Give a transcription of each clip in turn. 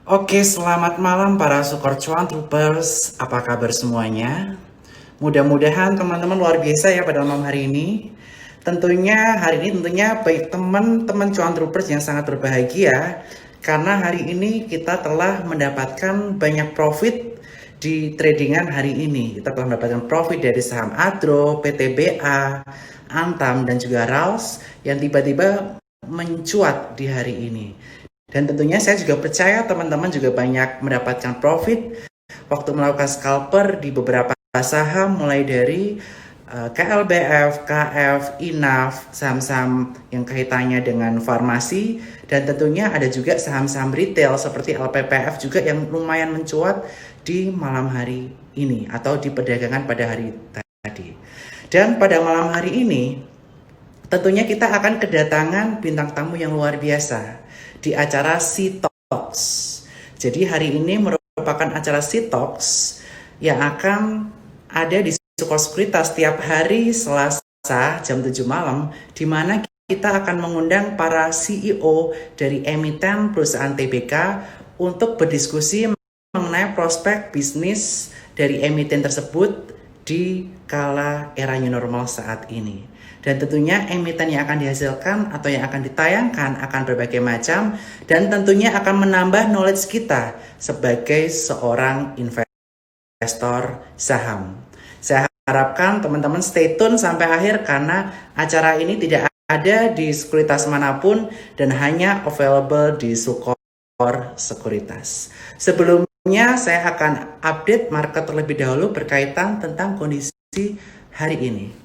Oke, selamat malam para Sukor Cuan Troopers. Apa kabar semuanya? Mudah-mudahan teman-teman luar biasa ya pada malam hari ini. Tentunya hari ini baik teman-teman Cuan Troopers yang sangat berbahagia karena hari ini kita telah mendapatkan banyak profit di tradingan hari ini. Kita telah mendapatkan profit dari saham Adro, PTBA, Antam dan juga Rals yang tiba-tiba mencuat di hari ini. Dan tentunya saya juga percaya teman-teman juga banyak mendapatkan profit waktu melakukan scalper di beberapa saham mulai dari KLBF, KF, INAF, saham-saham yang kaitannya dengan farmasi, dan tentunya ada juga saham-saham retail seperti LPPF juga yang lumayan mencuat di malam hari ini atau di perdagangan pada hari tadi. Dan pada malam hari ini tentunya kita akan kedatangan bintang tamu yang luar biasa di acara C-Talks. Jadi hari ini merupakan acara C-Talks yang akan ada di Sukor Sekuritas setiap hari Selasa jam 7 malam, di mana kita akan mengundang para CEO dari emiten perusahaan TBK untuk berdiskusi mengenai prospek bisnis dari emiten tersebut di kala era new normal saat ini. Dan tentunya emiten yang akan dihasilkan atau yang akan ditayangkan akan berbagai macam, dan tentunya akan menambah knowledge kita sebagai seorang investor saham. Saya harapkan teman-teman stay tune sampai akhir karena acara ini tidak ada di sekuritas manapun dan hanya available di Sukor Sekuritas. Sebelumnya saya akan update market terlebih dahulu berkaitan tentang kondisi hari ini.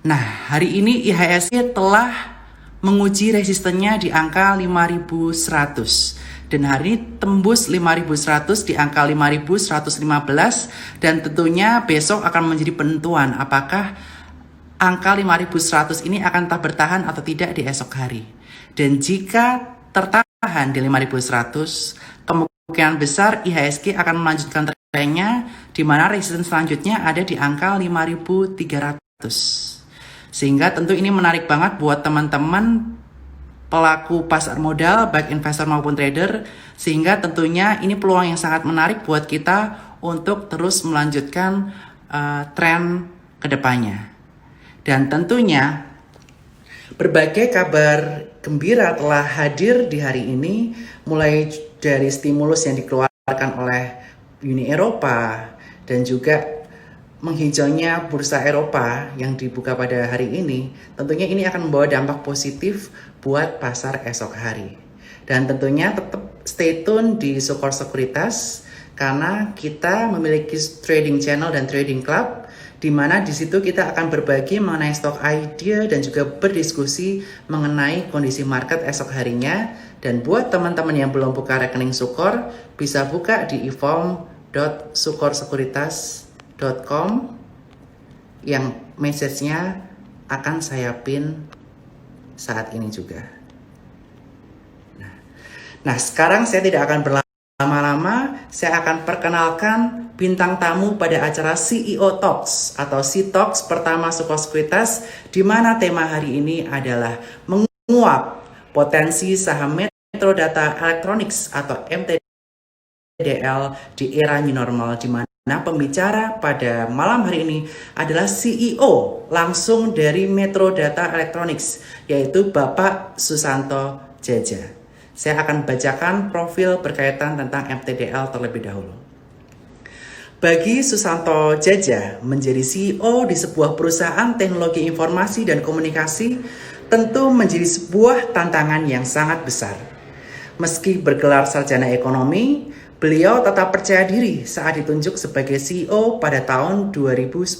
Nah, hari ini IHSG telah menguji resistennya di angka 5.100 dan hari ini tembus 5.100 di angka 5.115, dan tentunya besok akan menjadi penentuan apakah angka 5.100 ini akan tetap bertahan atau tidak di esok hari. Dan jika tertahan di 5.100, kemungkinan besar IHSG akan melanjutkan trennya, di mana resisten selanjutnya ada di angka 5.300. Sehingga tentu ini menarik banget buat teman-teman pelaku pasar modal, baik investor maupun trader, sehingga tentunya ini peluang yang sangat menarik buat kita untuk terus melanjutkan tren kedepannya. Dan tentunya berbagai kabar gembira telah hadir di hari ini, mulai dari stimulus yang dikeluarkan oleh Uni Eropa dan juga menghijaunya bursa Eropa yang dibuka pada hari ini. Tentunya ini akan membawa dampak positif buat pasar esok hari. Dan tentunya tetap stay tune di Sukor Sekuritas karena kita memiliki trading channel dan trading club, di mana di situ kita akan berbagi mengenai stock idea dan juga berdiskusi mengenai kondisi market esok harinya. Dan buat teman-teman yang belum buka rekening Sukor, bisa buka di eform.sukorsekuritas.com yang message-nya akan saya pin saat ini juga. Nah, sekarang saya tidak akan berlama-lama, saya akan perkenalkan bintang tamu pada acara CEO Talks atau C-Talks pertama Sukor Sekuritas, di mana tema hari ini adalah menguap potensi saham Metro Data Electronics atau MTDL di era new normal, di mana pembicara pada malam hari ini adalah CEO langsung dari Metro Data Electronics, yaitu Bapak Susanto Jaja. Saya akan bacakan profil berkaitan tentang MTDL terlebih dahulu. Bagi Susanto Jaja, menjadi CEO di sebuah perusahaan teknologi informasi dan komunikasi tentu menjadi sebuah tantangan yang sangat besar. Meski bergelar sarjana ekonomi, beliau tetap percaya diri saat ditunjuk sebagai CEO pada tahun 2010.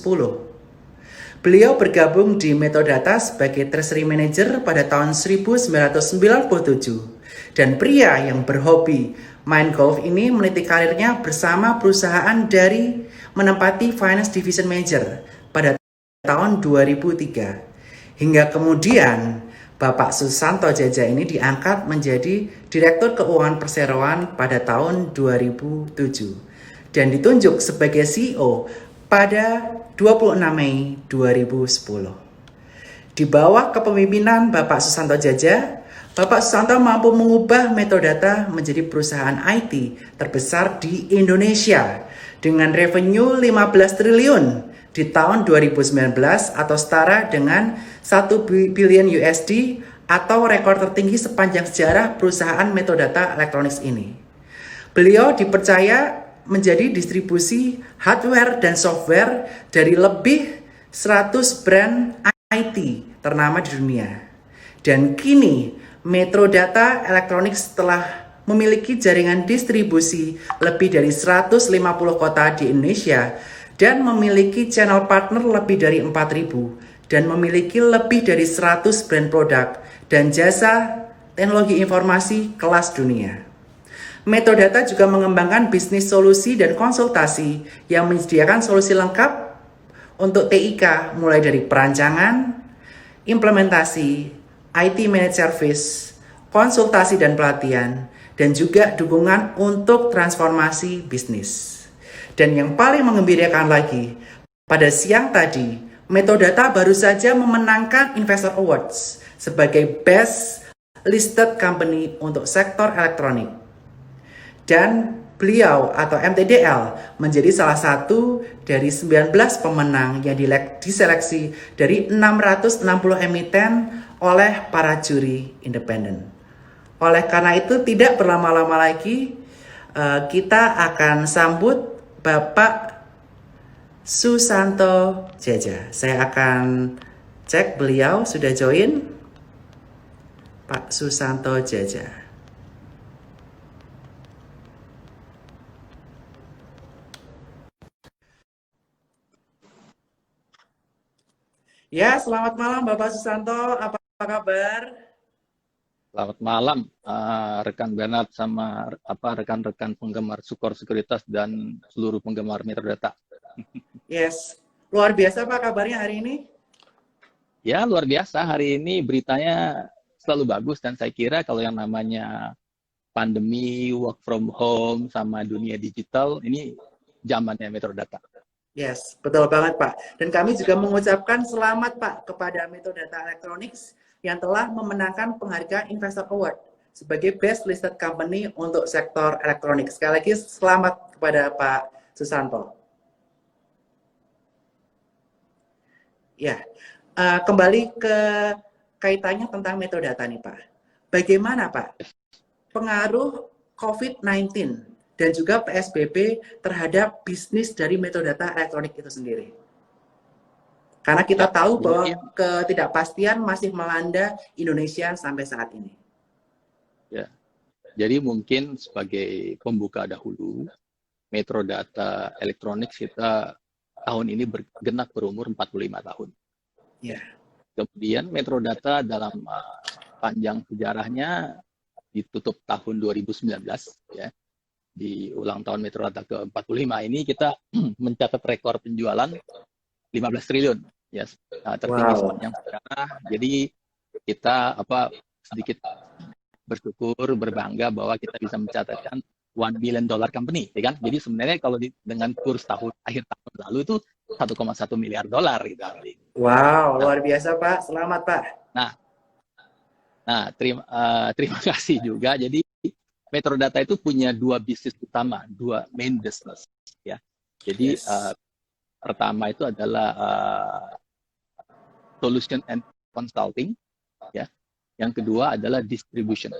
Beliau bergabung di Metrodata sebagai Treasury Manager pada tahun 1997. Dan pria yang berhobi main golf ini meniti karirnya bersama perusahaan dari menempati Finance Division Manager pada tahun 2003. Hingga kemudian Bapak Susanto Jaja ini diangkat menjadi Direktur Keuangan Perseroan pada tahun 2007 dan ditunjuk sebagai CEO pada 26 Mei 2010. Di bawah kepemimpinan Bapak Susanto Jaja, Bapak Susanto mampu mengubah Metodata menjadi perusahaan IT terbesar di Indonesia dengan revenue 15 triliun di tahun 2019 atau setara dengan 1 billion USD atau rekor tertinggi sepanjang sejarah perusahaan Metodata Electronics ini. Beliau dipercaya menjadi distribusi hardware dan software dari lebih 100 brand IT ternama di dunia. Dan kini Metrodata Electronics telah memiliki jaringan distribusi lebih dari 150 kota di Indonesia dan memiliki channel partner lebih dari 4.000 dan memiliki lebih dari 100 brand produk dan jasa teknologi informasi kelas dunia. Metodata juga mengembangkan bisnis solusi dan konsultasi yang menyediakan solusi lengkap untuk TIK mulai dari perancangan, implementasi, IT Managed Service, konsultasi dan pelatihan, dan juga dukungan untuk transformasi bisnis. Dan yang paling mengembirakan lagi, pada siang tadi, Metodata baru saja memenangkan Investor Awards sebagai Best Listed Company untuk sektor elektronik. Dan beliau atau MTDL menjadi salah satu dari 19 pemenang yang diseleksi dari 660 emiten oleh para juri independen. Oleh karena itu tidak berlama-lama lagi kita akan sambut Bapak Susanto Djaja. Saya akan cek beliau sudah join. Pak Susanto Djaja. Ya, selamat malam Bapak Susanto. Apa kabar? Selamat malam, rekan Bernard sama rekan-rekan penggemar Sukor Sekuritas dan seluruh penggemar Metrodata. Yes, luar biasa Pak kabarnya hari ini. Ya, luar biasa. Hari ini beritanya selalu bagus dan saya kira kalau yang namanya pandemi, work from home, sama dunia digital, ini zamannya Metrodata. Yes, betul banget Pak. Dan kami juga mengucapkan selamat Pak kepada Metodata Electronics yang telah memenangkan penghargaan Investor Award sebagai Best Listed Company untuk sektor elektronik. Sekali lagi selamat kepada Pak Susanto. Ya, kembali ke kaitannya tentang Metodata nih Pak. Bagaimana Pak pengaruh COVID-19 dan juga PSBB terhadap bisnis dari Metodata Elektronik itu sendiri? Karena kita tahu bahwa ketidakpastian masih melanda Indonesia sampai saat ini. Ya, jadi mungkin sebagai pembuka dahulu, Metrodata Electronics kita tahun ini genap berumur 45 tahun. Ya. Kemudian Metrodata dalam panjang sejarahnya ditutup tahun 2019 ya. Di ulang tahun Metrodata ke-45 ini kita mencatat rekor penjualan 15 triliun ya, tertinggi sepanjang sejarah. Jadi kita sedikit bersyukur, berbangga bahwa kita bisa mencatatkan $1 billion company, ya kan? Jadi sebenarnya kalau dengan kurs akhir tahun lalu itu $1,1 miliar gitu. Wow, luar biasa Pak. Selamat Pak. Nah, terima kasih juga. Jadi Metrodata itu punya dua bisnis utama, dua main business ya. Jadi pertama itu adalah solution and consulting ya. Yang kedua adalah distribution.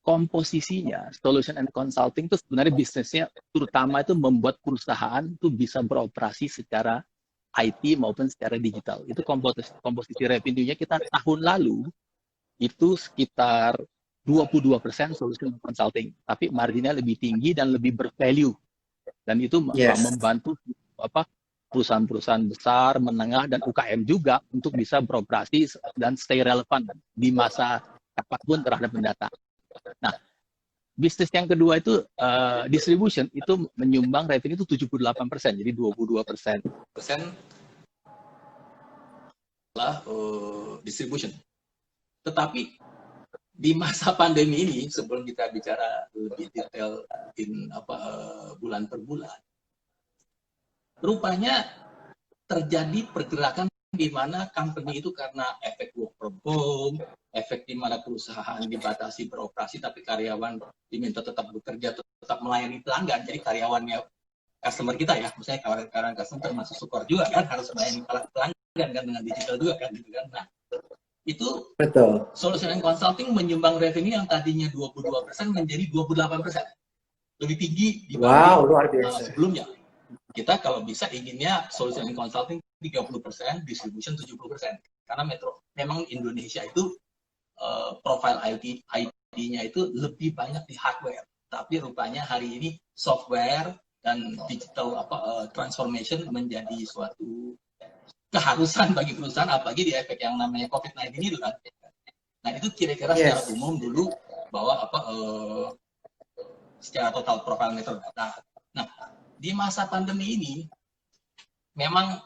Komposisinya solution and consulting itu sebenarnya bisnisnya terutama itu membuat perusahaan itu bisa beroperasi secara IT maupun secara digital. Itu komposisi revenue-nya kita tahun lalu itu sekitar 22% solution consulting, tapi marginnya lebih tinggi dan lebih bervalue. Dan itu membantu perusahaan-perusahaan besar, menengah, dan UKM juga untuk bisa beroperasi dan stay relevan di masa apapun terhadap data. Nah, bisnis yang kedua itu distribution, itu menyumbang revenue itu 78%, jadi 22% adalah distribution. Tetapi di masa pandemi ini, sebelum kita bicara lebih detail bulan per bulan, rupanya terjadi pergerakan di mana company itu karena efek work from home, efek di mana perusahaan dibatasi beroperasi tapi karyawan diminta tetap bekerja, tetap melayani pelanggan. Jadi karyawannya customer kita ya, misalnya karyawan customer termasuk support juga kan, harus melayani pelanggan kan dengan digital juga kan gitu kan. Nah, itu Betul. solution and consulting menyumbang revenue yang tadinya 22% menjadi 28%. Lebih tinggi dibanding Luar biasa. sebelumnya. Kita kalau bisa inginnya solution and consulting 30%, distribution 70%. Karena memang Indonesia itu profile IT-nya itu lebih banyak di hardware. Tapi rupanya hari ini software dan digital transformation menjadi suatu keharusan bagi perusahaan, apalagi di efek yang namanya COVID-19 itu kan. Nah itu kira-kira secara umum dulu bahwa secara total profile metrodata. Nah di masa pandemi ini memang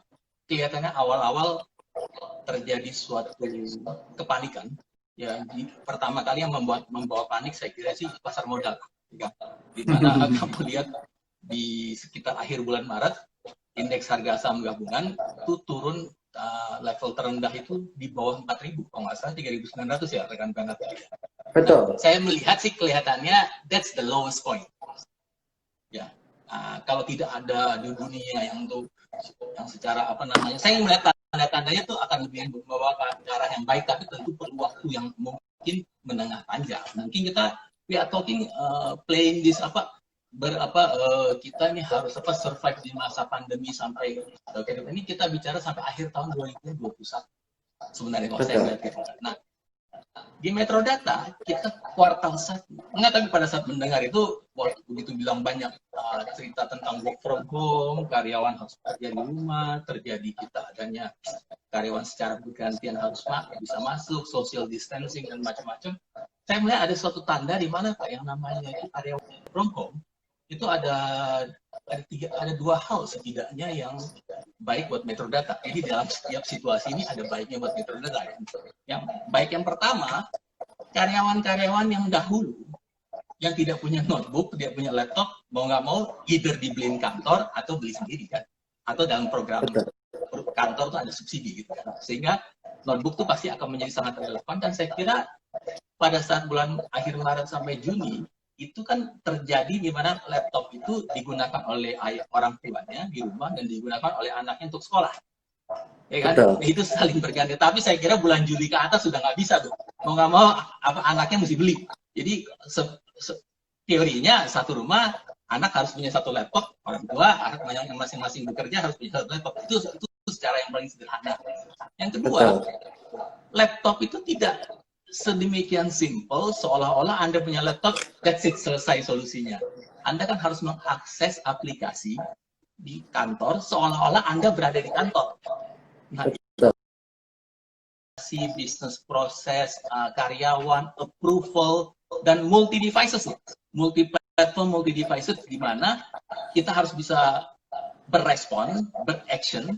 kelihatannya awal-awal terjadi suatu kepanikan. Ya, pertama kali yang membawa panik saya kira sih pasar modal. Ya. Di mana kamu lihat di sekitar akhir bulan Maret, indeks harga saham gabungan itu turun level terendah itu di bawah 4.000, kalau nggak salah 3.900 ya rekan-rekan. Betul. Nah, saya melihat sih kelihatannya that's the lowest point. Ya, kalau tidak ada di dunia yang secara saya melihat tanda-tandanya itu akan lebih membawa ke arah yang baik, tapi tentu perlu waktu yang mungkin menengah panjang. Mungkin kita we are talking playing this kita ini harus survive di masa pandemi sampai ini kita bicara sampai akhir tahun 2021 sebenarnya kalau saya melihat. Nah di Metrodata kita kuartal 1 tapi pada saat mendengar itu waktu begitu bilang banyak cerita tentang work from home, karyawan harus bekerja di rumah, terjadi kita adanya karyawan secara bergantian harus bisa masuk, social distancing dan macam-macam. Saya melihat ada suatu tanda di mana yang namanya itu karyawan from home itu ada dua hal setidaknya yang baik buat Metrodata. Jadi dalam setiap situasi ini ada baiknya buat Metrodata. Yang baik yang pertama, karyawan-karyawan yang dahulu yang tidak punya notebook, tidak punya laptop, mau nggak mau either dibeliin kantor atau beli sendiri kan. Atau dalam program kantor tuh ada subsidi gitu kan. Sehingga notebook tuh pasti akan menjadi sangat relevan, dan saya kira pada saat bulan akhir Maret sampai Juni itu kan terjadi di mana laptop itu digunakan oleh orang tuanya di rumah dan digunakan oleh anaknya untuk sekolah. Ya kan? Itu saling berganti. Tapi saya kira bulan Juli ke atas sudah nggak bisa tuh. Mau nggak mau anaknya mesti beli. Jadi teorinya satu rumah anak harus punya satu laptop, orang tua anak yang masing-masing bekerja harus punya satu laptop. Itu secara yang paling sederhana. Yang kedua, laptop itu tidak sedemikian simple seolah-olah Anda punya laptop, that's it, selesai solusinya. Anda kan harus mengakses aplikasi di kantor seolah-olah Anda berada di kantor. Nah, bisnis proses, karyawan, approval, dan multi-devices. Multi-platform, multi-devices, di mana kita harus bisa berespon, beraction,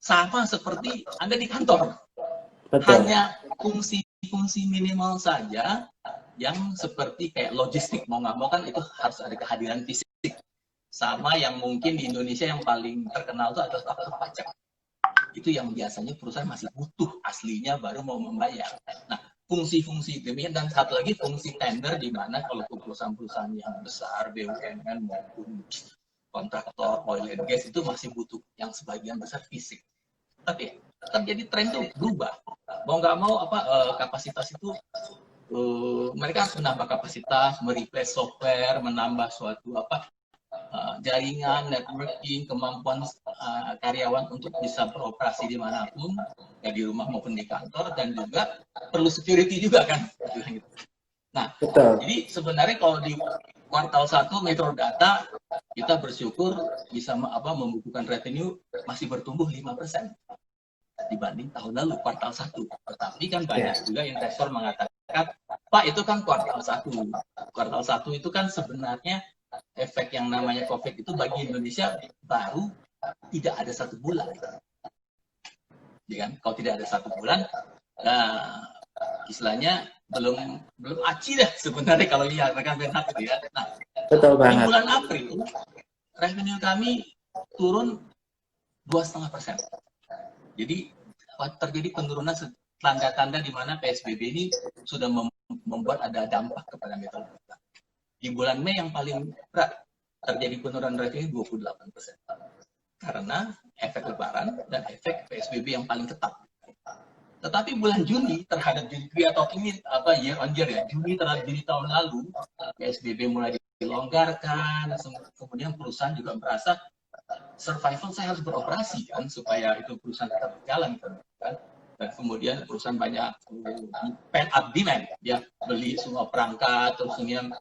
sama seperti Anda di kantor. Hanya fungsi minimal saja yang seperti kayak logistik, mau nggak mau kan itu harus ada kehadiran fisik. Sama yang mungkin di Indonesia yang paling terkenal itu adalah pajak. Itu yang biasanya perusahaan masih butuh aslinya baru mau membayar. Nah, fungsi-fungsi demikian, dan satu lagi fungsi tender, di mana kalau perusahaan-perusahaan yang besar, BUMN maupun kontraktor oil and gas itu masih butuh yang sebagian besar fisik. Tapi terjadi tren itu berubah. Mau nggak mau kapasitas itu mereka harus menambah kapasitas, mereplace software, menambah suatu jaringan, networking, kemampuan karyawan untuk bisa beroperasi dimanapun, ya di rumah maupun di kantor, dan juga perlu security juga kan. Nah, jadi sebenarnya kalau di kuartal 1 Metrodata kita bersyukur bisa membukukan revenue masih bertumbuh 5%. Dibanding tahun lalu kuartal 1. Tetapi kan banyak juga investor mengatakan, Pak itu kan kuartal 1. Kuartal 1 itu kan sebenarnya efek yang namanya COVID itu bagi Indonesia baru tidak ada 1 bulan. Ya kan? Kalau tidak ada 1 bulan, istilahnya belum aci dah sebenarnya kalau lihat rekan Benhart itu ya. Nah, di bulan April revenue kami turun 2,5%. Jadi terjadi penurunan tanda-tanda di mana PSBB ini sudah membuat ada dampak kepada metode kita. Di bulan Mei yang paling berat terjadi penurunan revenue 28%. Karena efek lebaran dan efek PSBB yang paling ketat. Tetapi bulan Juni terhadap Juni, we are talking year on year ya, Juni terhadap Juni tahun lalu, PSBB mulai dilonggarkan, kemudian perusahaan juga merasa survival saya harus beroperasi kan, supaya itu perusahaan tetap berjalan kan. Dan kemudian perusahaan banyak pent up demand ya, beli semua perangkat, terus kemudian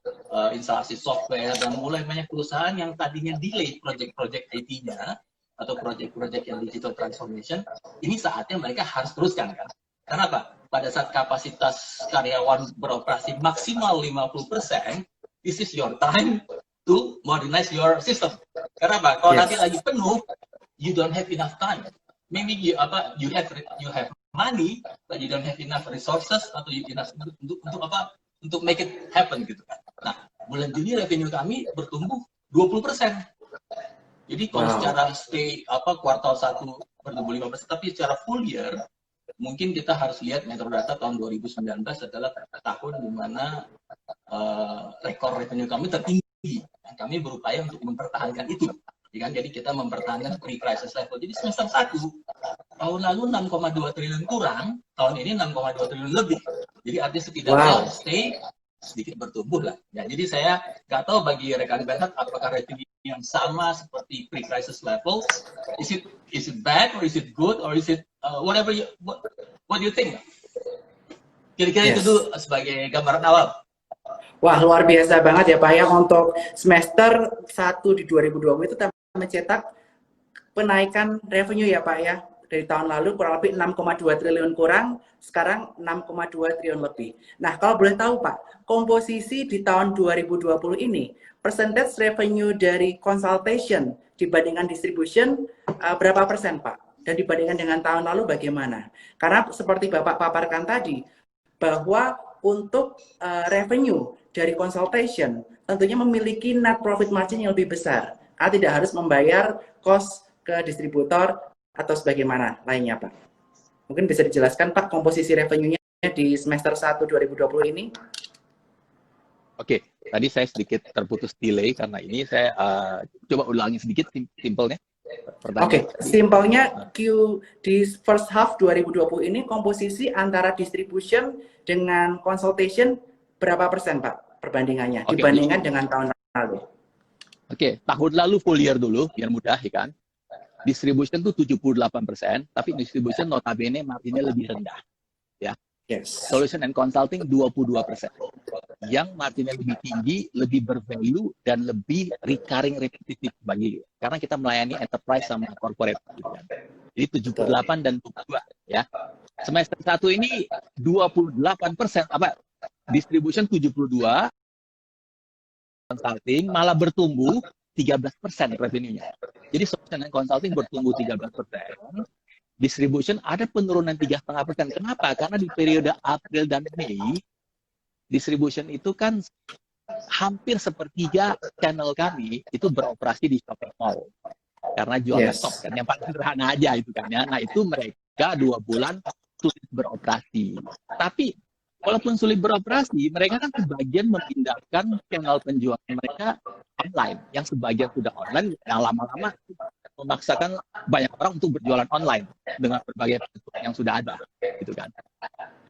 instalasi software, dan mulai banyak perusahaan yang tadinya delay project-project IT-nya atau project-project yang digital transformation, ini saatnya mereka harus teruskan kan. Karena apa? Pada saat kapasitas karyawan beroperasi maksimal 50%, this is your time to modernize your system. Karena apa? Kalau nanti lagi penuh, you don't have enough time. Maybe you have money, but you don't have enough resources atau enough untuk make it happen gitu kan. Nah, bulan Juni revenue kami bertumbuh 20%. Jadi kalau secara kuartal 1 bertumbuh 5%, tapi secara full year mungkin kita harus lihat metadata tahun 2019 adalah tahun di mana rekor revenue kami tertinggi. Kami berupaya untuk mempertahankan itu. Jadi kita mempertahankan pre-crisis level. Jadi semester 1 tahun lalu 6,2 triliun kurang, tahun ini 6,2 triliun lebih. Jadi artinya setidaknya stay sedikit bertumbuh lah. Ya, jadi saya nggak tahu bagi rekan Bernhard apakah revenue yang sama seperti pre-crisis level, is it bad or is it good or is it whatever what do you think? Kira-kira itu dulu sebagai gambaran awal. Wah, luar biasa banget ya Pak ya, untuk semester 1 di 2020 itu mencetak penaikan revenue ya Pak ya. Dari tahun lalu kurang lebih 6,2 triliun kurang, sekarang 6,2 triliun lebih. Nah, kalau boleh tahu Pak, komposisi di tahun 2020 ini, percentage revenue dari consultation dibandingkan distribution berapa persen Pak? Dan dibandingkan dengan tahun lalu bagaimana? Karena seperti Bapak paparkan tadi, bahwa untuk revenue dari consultation tentunya memiliki net profit margin yang lebih besar, karena tidak harus membayar cost ke distributor atau sebagaimana lainnya Pak. Mungkin bisa dijelaskan Pak komposisi revenue-nya di semester 1 2020 ini? Oke, tadi saya sedikit terputus delay karena ini saya coba ulangi sedikit simpelnya. Oke, simpelnya di first half 2020 ini komposisi antara distribution dengan consultation berapa persen Pak perbandingannya dibandingkan dengan tahun lalu? Oke, tahun lalu full year dulu biar mudah ya kan. Distribution itu 78%, tapi distribution notabene marginnya lebih rendah. Ya. Yes. Solution and consulting 22%. Yang marginnya lebih tinggi, lebih bervalue dan lebih recurring repetitif bagi, karena kita melayani enterprise sama corporate gitu kan. Jadi 78 dan 22 ya. Semester 1 ini 28%, distribution 72, consulting malah bertumbuh 13% revenue-nya. Jadi solution and consulting bertumbuh 13%. Distribution ada penurunan 3,5%. Kenapa? Karena di periode April dan Mei, distribution itu kan hampir sepertiga channel kami itu beroperasi di shopping mall. Karena jual laptop kan, yang paling sederhana aja itu kan ya. Nah itu mereka 2 bulan sulit beroperasi. Tapi walaupun sulit beroperasi, mereka kan sebagian memindahkan channel penjualan mereka online. Yang sebagian sudah online, yang lama-lama memaksakan banyak orang untuk berjualan online dengan berbagai bentuk yang sudah ada, gitu kan.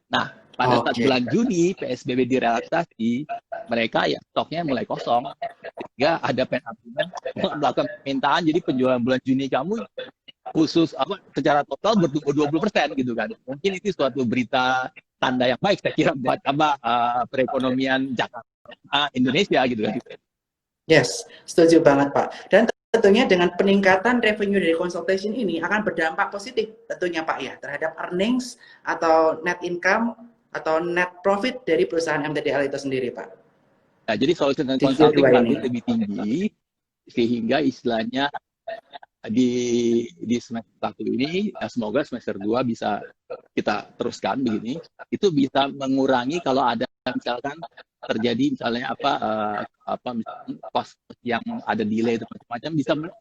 Nah, pada saat bulan Juni PSBB direlaksasi, mereka ya stoknya mulai kosong, sehingga ada pent-up demand melakukan permintaan. Jadi penjualan bulan Juni kamu khusus secara total bertumbuh 20% gitu kan. Mungkin itu suatu berita tanda yang baik saya kira buat perekonomian Jakarta, Indonesia gitu kan. Yes, setuju banget Pak. Dan tentunya dengan peningkatan revenue dari consultation ini akan berdampak positif tentunya Pak ya terhadap earnings atau net income atau net profit dari perusahaan MTDL itu sendiri Pak. Nah, jadi solution dan consulting lebih tinggi sehingga istilahnya di semester 1 ini semoga semester 2 bisa kita teruskan begini, itu bisa mengurangi kalau ada misalkan terjadi misalnya misalnya cost yang ada delay dan macam-macam,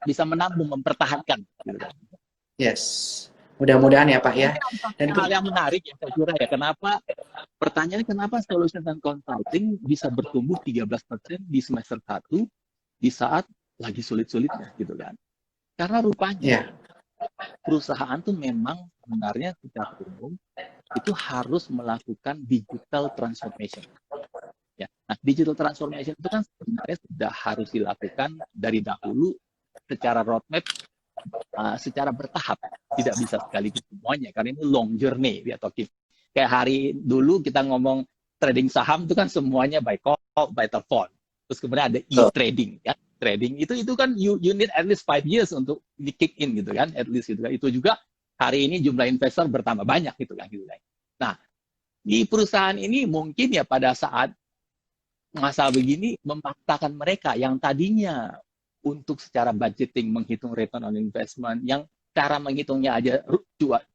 bisa menambung, mempertahankan gitu. Yes. Mudah-mudahan ya Pak ya. Ini Dan hal yang menarik ya saya kira ya. Pertanyaannya kenapa solution dan consulting bisa bertumbuh 13% di semester 1 di saat lagi sulit-sulitnya gitu kan. Karena rupanya ya, perusahaan tuh memang sebenarnya secara umum itu harus melakukan digital transformation. Ya. Nah, digital transformation itu kan sebenarnya sudah harus dilakukan dari dahulu secara roadmap, secara bertahap. Tidak bisa sekaligus semuanya, karena ini long journey we are talking. Kayak hari dulu kita ngomong trading saham itu kan semuanya by call, by telepon. Terus kemudian ada e-trading, ya. Trading itu kan you need at least 5 years untuk di kick in gitu kan, at least gitu kan. Itu juga hari ini jumlah investor bertambah banyak gitu kan. Gitu kan. Nah, di perusahaan ini mungkin ya pada saat masa begini memaksakan mereka yang tadinya untuk secara budgeting menghitung return on investment yang cara menghitungnya aja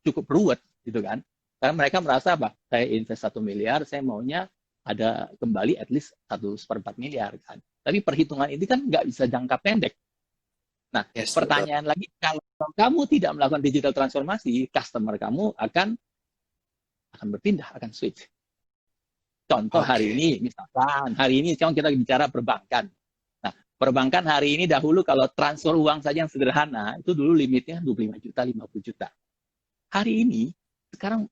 cukup ruwet gitu kan. Karena mereka merasa apa? Saya invest 1 miliar, saya maunya ada kembali at least 1/4 miliar kan. Tapi perhitungan ini kan nggak bisa jangka pendek. Nah, yes, pertanyaan betul. lagi, kalau kamu tidak melakukan digital transformasi, customer kamu akan berpindah, akan switch. Contoh hari Oke, ini, misalkan hari ini sekarang kita bicara perbankan. Nah, perbankan hari ini dahulu kalau transfer uang saja yang sederhana, itu dulu limitnya 25 juta, 50 juta. Hari ini, sekarang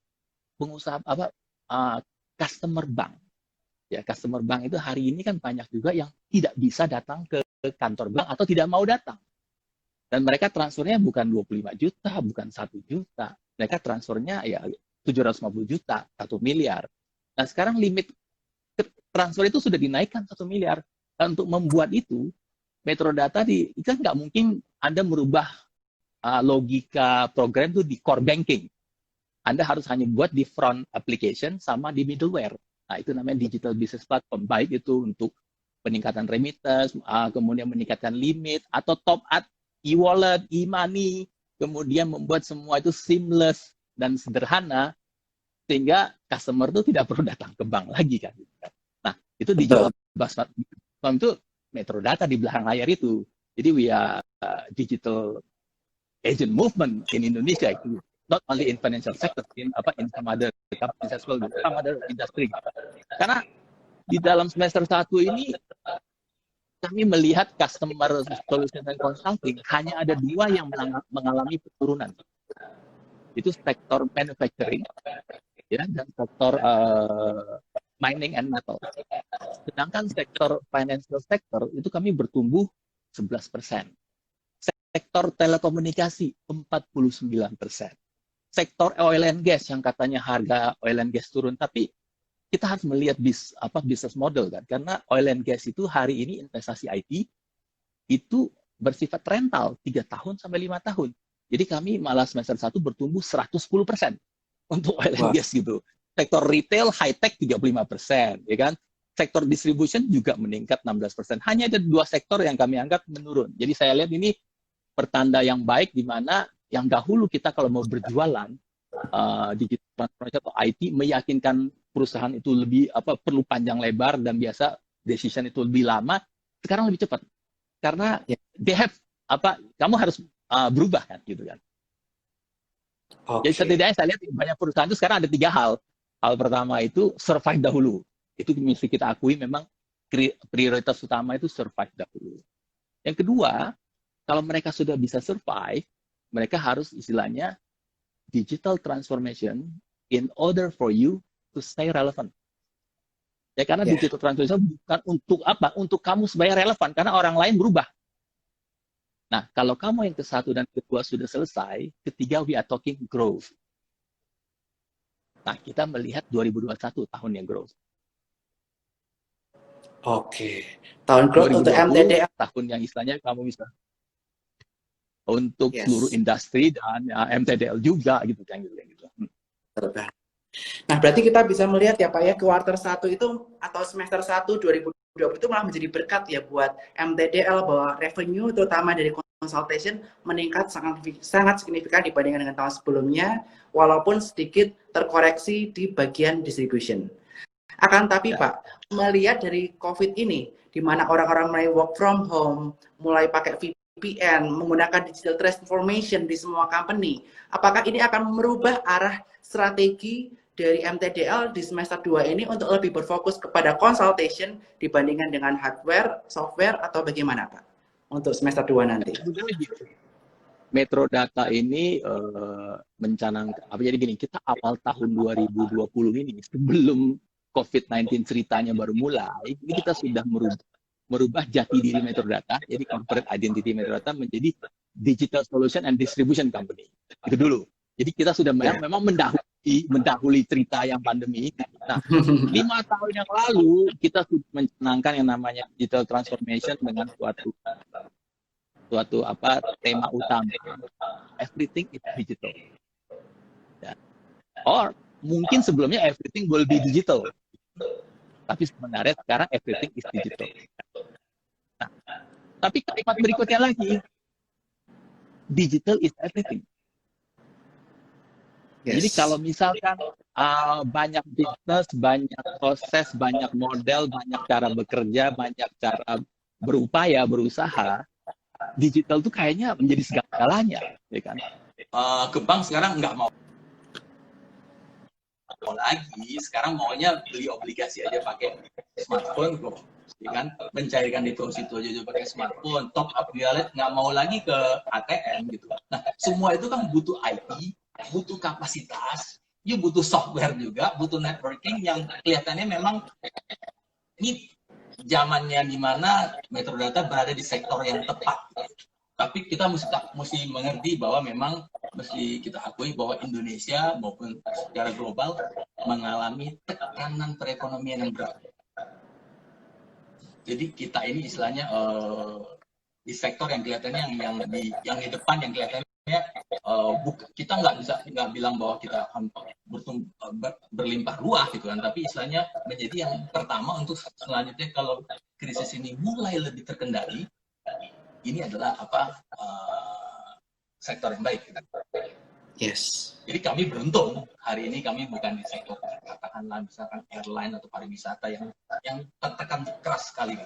pengusaha apa customer bank. Ya, customer bank itu hari ini kan banyak juga yang tidak bisa datang ke kantor bank atau tidak mau datang. Dan mereka transfernya bukan 25 juta, bukan 1 juta. Mereka transfernya ya 750 juta, 1 miliar. Nah, sekarang limit transfer itu sudah dinaikkan 1 miliar. Dan untuk membuat itu, Metrodata kan nggak mungkin Anda merubah logika program itu di core banking. Anda harus hanya buat di front application sama di middleware. Nah, itu namanya digital business platform. Baik itu untuk peningkatan remittance, kemudian meningkatkan limit, atau top up e-wallet, e-money, kemudian membuat semua itu seamless dan sederhana, sehingga customer itu tidak perlu datang ke bank lagi kan. Nah, itu digital betul. platform itu Metrodata di belakang layar itu. Jadi we are digital agent movement in Indonesia itu. Not only in financial sector, in some other companies as well, some other industry. Karena di dalam semester 1 ini kami melihat customer solution and consulting hanya ada 2 yang mengalami penurunan. Itu sektor manufacturing ya, dan sektor mining and metal. Sedangkan sektor financial sector itu kami bertumbuh 11%. Sektor telekomunikasi 49%. Sektor oil and gas yang katanya harga oil and gas turun, tapi kita harus melihat business model kan, karena oil and gas itu hari ini investasi IT itu bersifat rental 3 tahun sampai 5 tahun. Jadi kami malah semester 1 bertumbuh 110% untuk oil and Wah, gas gitu. Sektor retail high tech 35%, ya kan? Sektor distribution juga meningkat 16%. Hanya ada 2 sektor yang kami anggap menurun. Jadi saya lihat ini pertanda yang baik di mana yang dahulu kita kalau mau berjualan digital transformation atau IT meyakinkan perusahaan itu lebih perlu panjang lebar dan biasa decision itu lebih lama, sekarang lebih cepat karena ya, they have kamu harus berubah kan gitu kan. Jadi oke. setidaknya saya lihat banyak perusahaan itu sekarang ada 3 hal. Hal pertama itu survive dahulu. Itu mesti kita akui memang prioritas utama itu survive dahulu. Yang kedua, kalau mereka sudah bisa survive, mereka harus istilahnya digital transformation in order for you to stay relevant. Ya, karena Ya, digital transformation bukan untuk apa? Untuk kamu supaya relevan, karena orang lain berubah. Nah, kalau kamu yang ke-1 dan ke-2 sudah selesai, ketiga we are talking growth. Nah, kita melihat 2021 tahun yang growth. oke. Tahun growth untuk 2020 MTDL. tahun yang istilahnya kamu bisa untuk seluruh Yes. industri dan MTDL juga gitu kan gitu. Betul. Nah, berarti kita bisa melihat ya Pak ya, kuartal 1 itu atau semester 1 2020 itu malah menjadi berkat ya buat MTDL, bahwa revenue terutama dari consultation meningkat sangat signifikan dibandingkan dengan tahun sebelumnya, walaupun sedikit terkoreksi di bagian distribution. Akan tapi Ya. Pak, melihat dari COVID ini, di mana orang-orang mulai work from home, mulai pakai VPN, menggunakan digital transformation di semua company, apakah ini akan merubah arah strategi dari MTDL di semester 2 ini untuk lebih berfokus kepada consultation dibandingkan dengan hardware, software, atau bagaimana Pak? Untuk semester 2 nanti. Metro Data ini jadi gini, kita awal tahun 2020 ini, sebelum COVID-19 ceritanya baru mulai, ini kita sudah merubah jati diri Metro Data, jadi corporate identity Metro Data menjadi digital solution and distribution company. Itu dulu. Jadi kita sudah memang mendahului cerita yang pandemi. Nah, 5 tahun yang lalu kita sudah mencanangkan yang namanya digital transformation dengan suatu tema utama. Everything is digital. Ya. Or mungkin sebelumnya everything will be digital. Tapi sebenarnya sekarang everything is digital. Nah, tapi kalimat berikutnya lagi, digital is everything. Yes. Jadi kalau misalkan banyak bisnis, banyak proses, banyak model, banyak cara bekerja, banyak cara berupaya, berusaha, digital tuh kayaknya menjadi segalanya, ya kan? Ke bank sekarang nggak mau lagi, sekarang maunya beli obligasi aja pakai smartphone kok, ya kan? Mencairkan deposito aja pakai smartphone, top up wallet, nggak mau lagi ke ATM gitu. Nah, semua itu kan butuh IT, butuh kapasitas, you butuh software juga, butuh networking yang kelihatannya memang ini zamannya di mana Metro Data berada di sektor yang tepat. Tapi kita mesti mengerti bahwa memang mesti kita akui bahwa Indonesia maupun secara global mengalami tekanan perekonomian yang berat. Jadi kita ini istilahnya di sektor yang kelihatannya yang di depan, yang kelihatannya kita nggak bilang bahwa kita akan berlimpah ruah gitu kan, tapi istilahnya menjadi yang pertama untuk selanjutnya kalau krisis ini mulai lebih terkendali, ini adalah sektor yang baik. Yes. Jadi kami beruntung hari ini kami bukan di sektor katakanlah misalkan airline atau pariwisata yang tertekan keras sekali.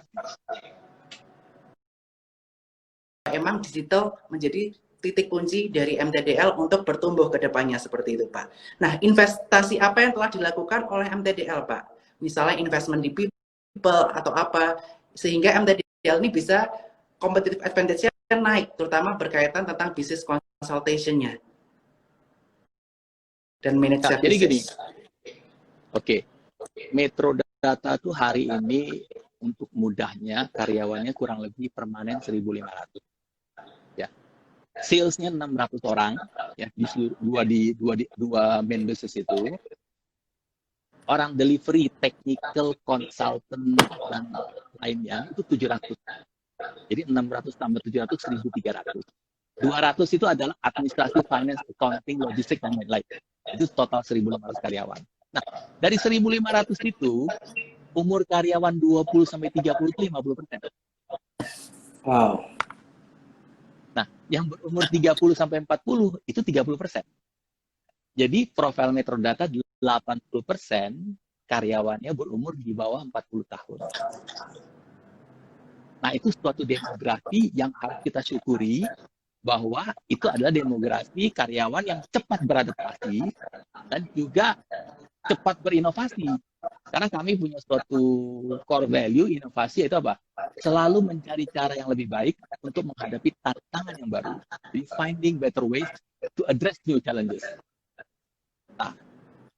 Emang digital menjadi titik kunci dari MTDL untuk bertumbuh ke depannya seperti itu Pak. Nah, investasi apa yang telah dilakukan oleh MTDL Pak? Misalnya investment di people atau apa, sehingga MTDL ini bisa competitive advantage-nya naik, terutama berkaitan tentang business consultation-nya dan managed services. Jadi gini, oke. Metro Data tuh hari ini untuk mudahnya karyawannya kurang lebih permanen 1.500. Ya. Salesnya 600 orang, ya di dua main business itu. Orang delivery, technical, consultant dan lainnya itu 700. Jadi 600 tambah 700, 1.300. 200 itu adalah administrasi, finance, accounting, logistik, dan lain-lain. Itu total 1.500 karyawan. Nah, dari 1.500 itu, umur karyawan 20-30 itu 50%. Wow. Nah, yang berumur 30-40 itu 30%. Jadi, profil Metro Data 80% karyawannya berumur di bawah 40 tahun. Nah, itu suatu demografi yang harus kita syukuri bahwa itu adalah demografi karyawan yang cepat beradaptasi dan juga cepat berinovasi. Karena kami punya suatu core value inovasi itu apa? Selalu mencari cara yang lebih baik untuk menghadapi tantangan yang baru. Jadi finding better ways to address new challenges. Nah,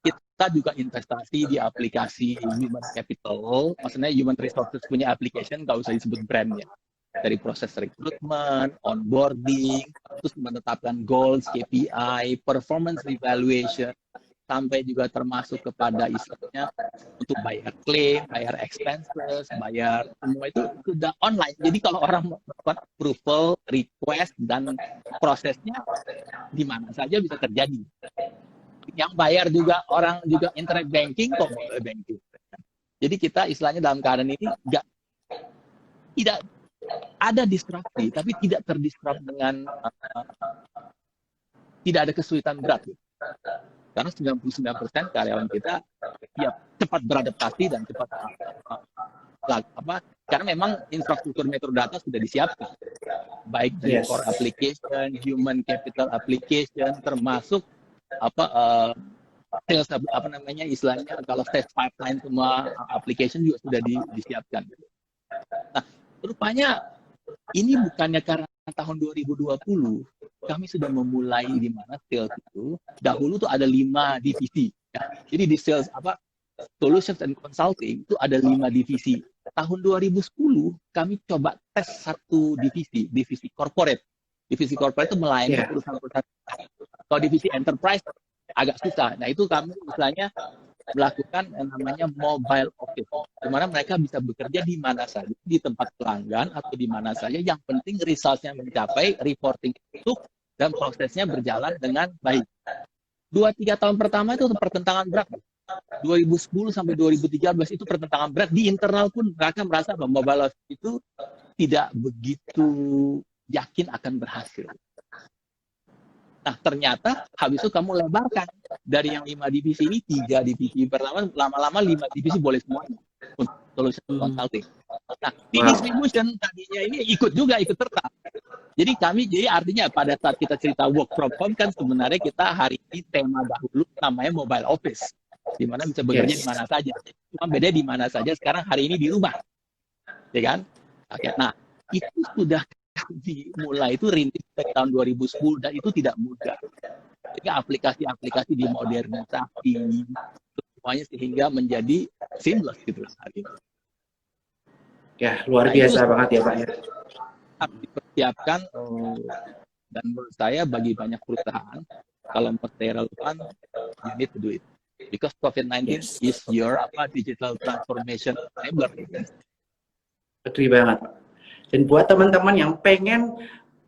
kita juga investasi di aplikasi human capital, maksudnya human resources punya application, nggak usah disebut brandnya. Dari proses rekrutmen, onboarding, terus menetapkan goals, KPI, performance evaluation, sampai juga termasuk kepada istilahnya untuk bayar claim, bayar expenses, bayar semua itu sudah online. Jadi kalau orang melakukan approval, request, dan prosesnya di mana saja bisa terjadi. Yang bayar juga orang juga internet banking kok boleh banking. Jadi kita istilahnya dalam keadaan ini tidak ada disrupsi, tapi tidak terdisrupt dengan tidak ada kesulitan berat. Karena 99% karyawan kita cepat beradaptasi dan cepat karena karena memang infrastruktur metadata sudah disiapkan, baik dari Yes. core application, human capital application, termasuk sales, istilahnya kalau sales pipeline semua application juga sudah disiapkan. Nah, rupanya ini bukannya karena tahun 2020 kami sudah memulai di mana sales itu dahulu tuh ada 5 divisi. Ya. Jadi di sales solutions and consulting itu ada 5 divisi. Tahun 2010 kami coba tes satu divisi corporate. Divisi corporate itu melayani perusahaan-perusahaan. Kalau divisi enterprise agak susah. Nah, itu kami misalnya melakukan yang namanya mobile office, di mana mereka bisa bekerja di mana saja, di tempat pelanggan atau di mana saja. Yang penting results-nya mencapai, reporting itu dan prosesnya berjalan dengan baik. 2-3 tahun pertama itu pertentangan berat. 2010 sampai 2013 itu pertentangan berat. Di internal pun mereka merasa bahwa mobile office itu tidak begitu yakin akan berhasil. Nah, ternyata habis itu kamu lebarkan dari yang 5 divisi ini 3 divisi. Pertama, lama-lama 5 divisi boleh semuanya untuk solution consulting. Nah, di distribution tadinya ini ikut serta. Jadi artinya pada saat kita cerita work from home kan sebenarnya kita hari ini tema dahulu namanya mobile office, di mana bisa bekerja di mana saja. Cuma beda di mana saja sekarang hari ini di rumah, ya kan? Oke, nah itu sudah dimulai itu rintis dari tahun 2010 dan itu tidak mudah. Jadi aplikasi-aplikasi dimodernisasi semuanya sehingga menjadi seamless gitu hari ini. Ya, luar biasa banget ya Pak ya. Dipersiapkan dan menurut saya bagi banyak perusahaan kalau mau stay relevan, you need to do it because COVID-19 is your digital transformation enabler. Betul banget. Dan buat teman-teman yang pengen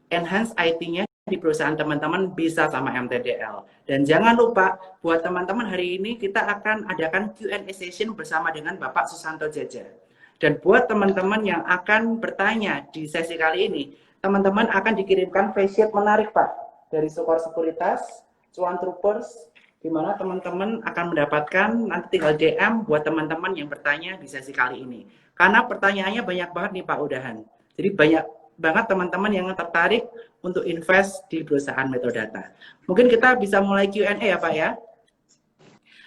enhance IT-nya di perusahaan teman-teman bisa sama MTDL. Dan jangan lupa buat teman-teman hari ini kita akan adakan Q&A session bersama dengan Bapak Susanto Jaja. Dan buat teman-teman yang akan bertanya di sesi kali ini, teman-teman akan dikirimkan face sheet menarik Pak dari Sukor Sekuritas, Cuan Troopers, di mana teman-teman akan mendapatkan, nanti tinggal DM buat teman-teman yang bertanya di sesi kali ini. Karena pertanyaannya banyak banget nih Pak Udahan. Jadi banyak banget teman-teman yang tertarik untuk invest di perusahaan Metrodata. Mungkin kita bisa mulai Q&A ya Pak ya.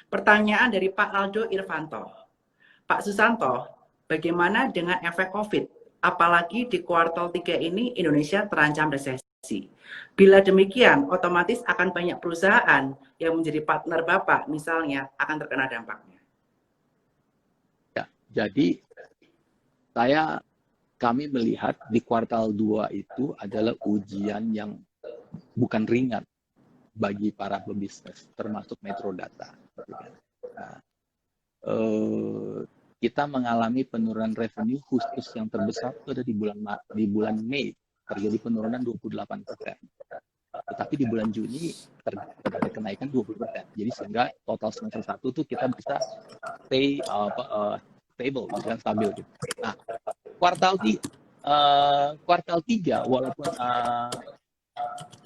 Pertanyaan dari Pak Aldo Irvanto. Pak Susanto, bagaimana dengan efek COVID? Apalagi di kuartal 3 ini Indonesia terancam resesi. Bila demikian, otomatis akan banyak perusahaan yang menjadi partner Bapak, misalnya, akan terkena dampaknya. Ya, jadi kami melihat di kuartal 2 itu adalah ujian yang bukan ringan bagi para pebisnis, termasuk Metrodata. Nah, kita mengalami penurunan revenue khusus yang terbesar itu ada di bulan Mei, terjadi penurunan 28%. Tetapi di bulan Juni terdapat kenaikan 20%. Jadi sehingga total semester 1 tuh kita bisa stay stable, misalkan stabil gitu. Nah, kuartal 3 walaupun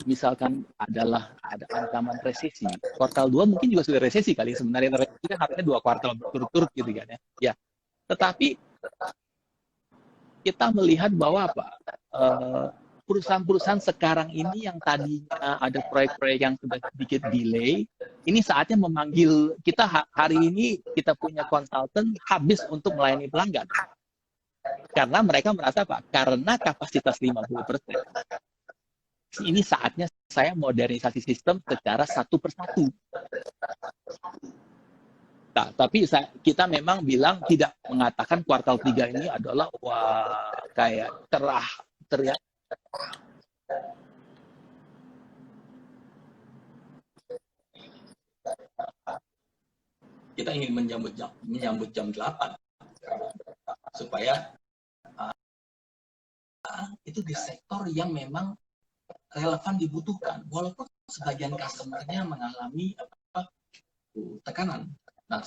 misalkan ada ancaman resesi, kuartal 2 mungkin juga sudah resesi kali sebenarnya. Resesi kan harusnya 2 kuartal berturut-turut gitu kan ya. Ya, tetapi kita melihat bahwa perusahaan-perusahaan sekarang ini yang tadinya ada proyek-proyek yang sudah sedikit delay, ini saatnya memanggil kita. Hari ini kita punya konsultan habis untuk melayani pelanggan. Karena mereka merasa karena kapasitas 50%. Ini saatnya saya modernisasi sistem secara satu persatu. Nah, tapi kita memang bilang tidak mengatakan kuartal 3 ini adalah kayak teriak. Kita ingin menyambut jam 8 supaya itu di sektor yang memang relevan dibutuhkan, walaupun sebagian customer-nya mengalami tekanan. Nah,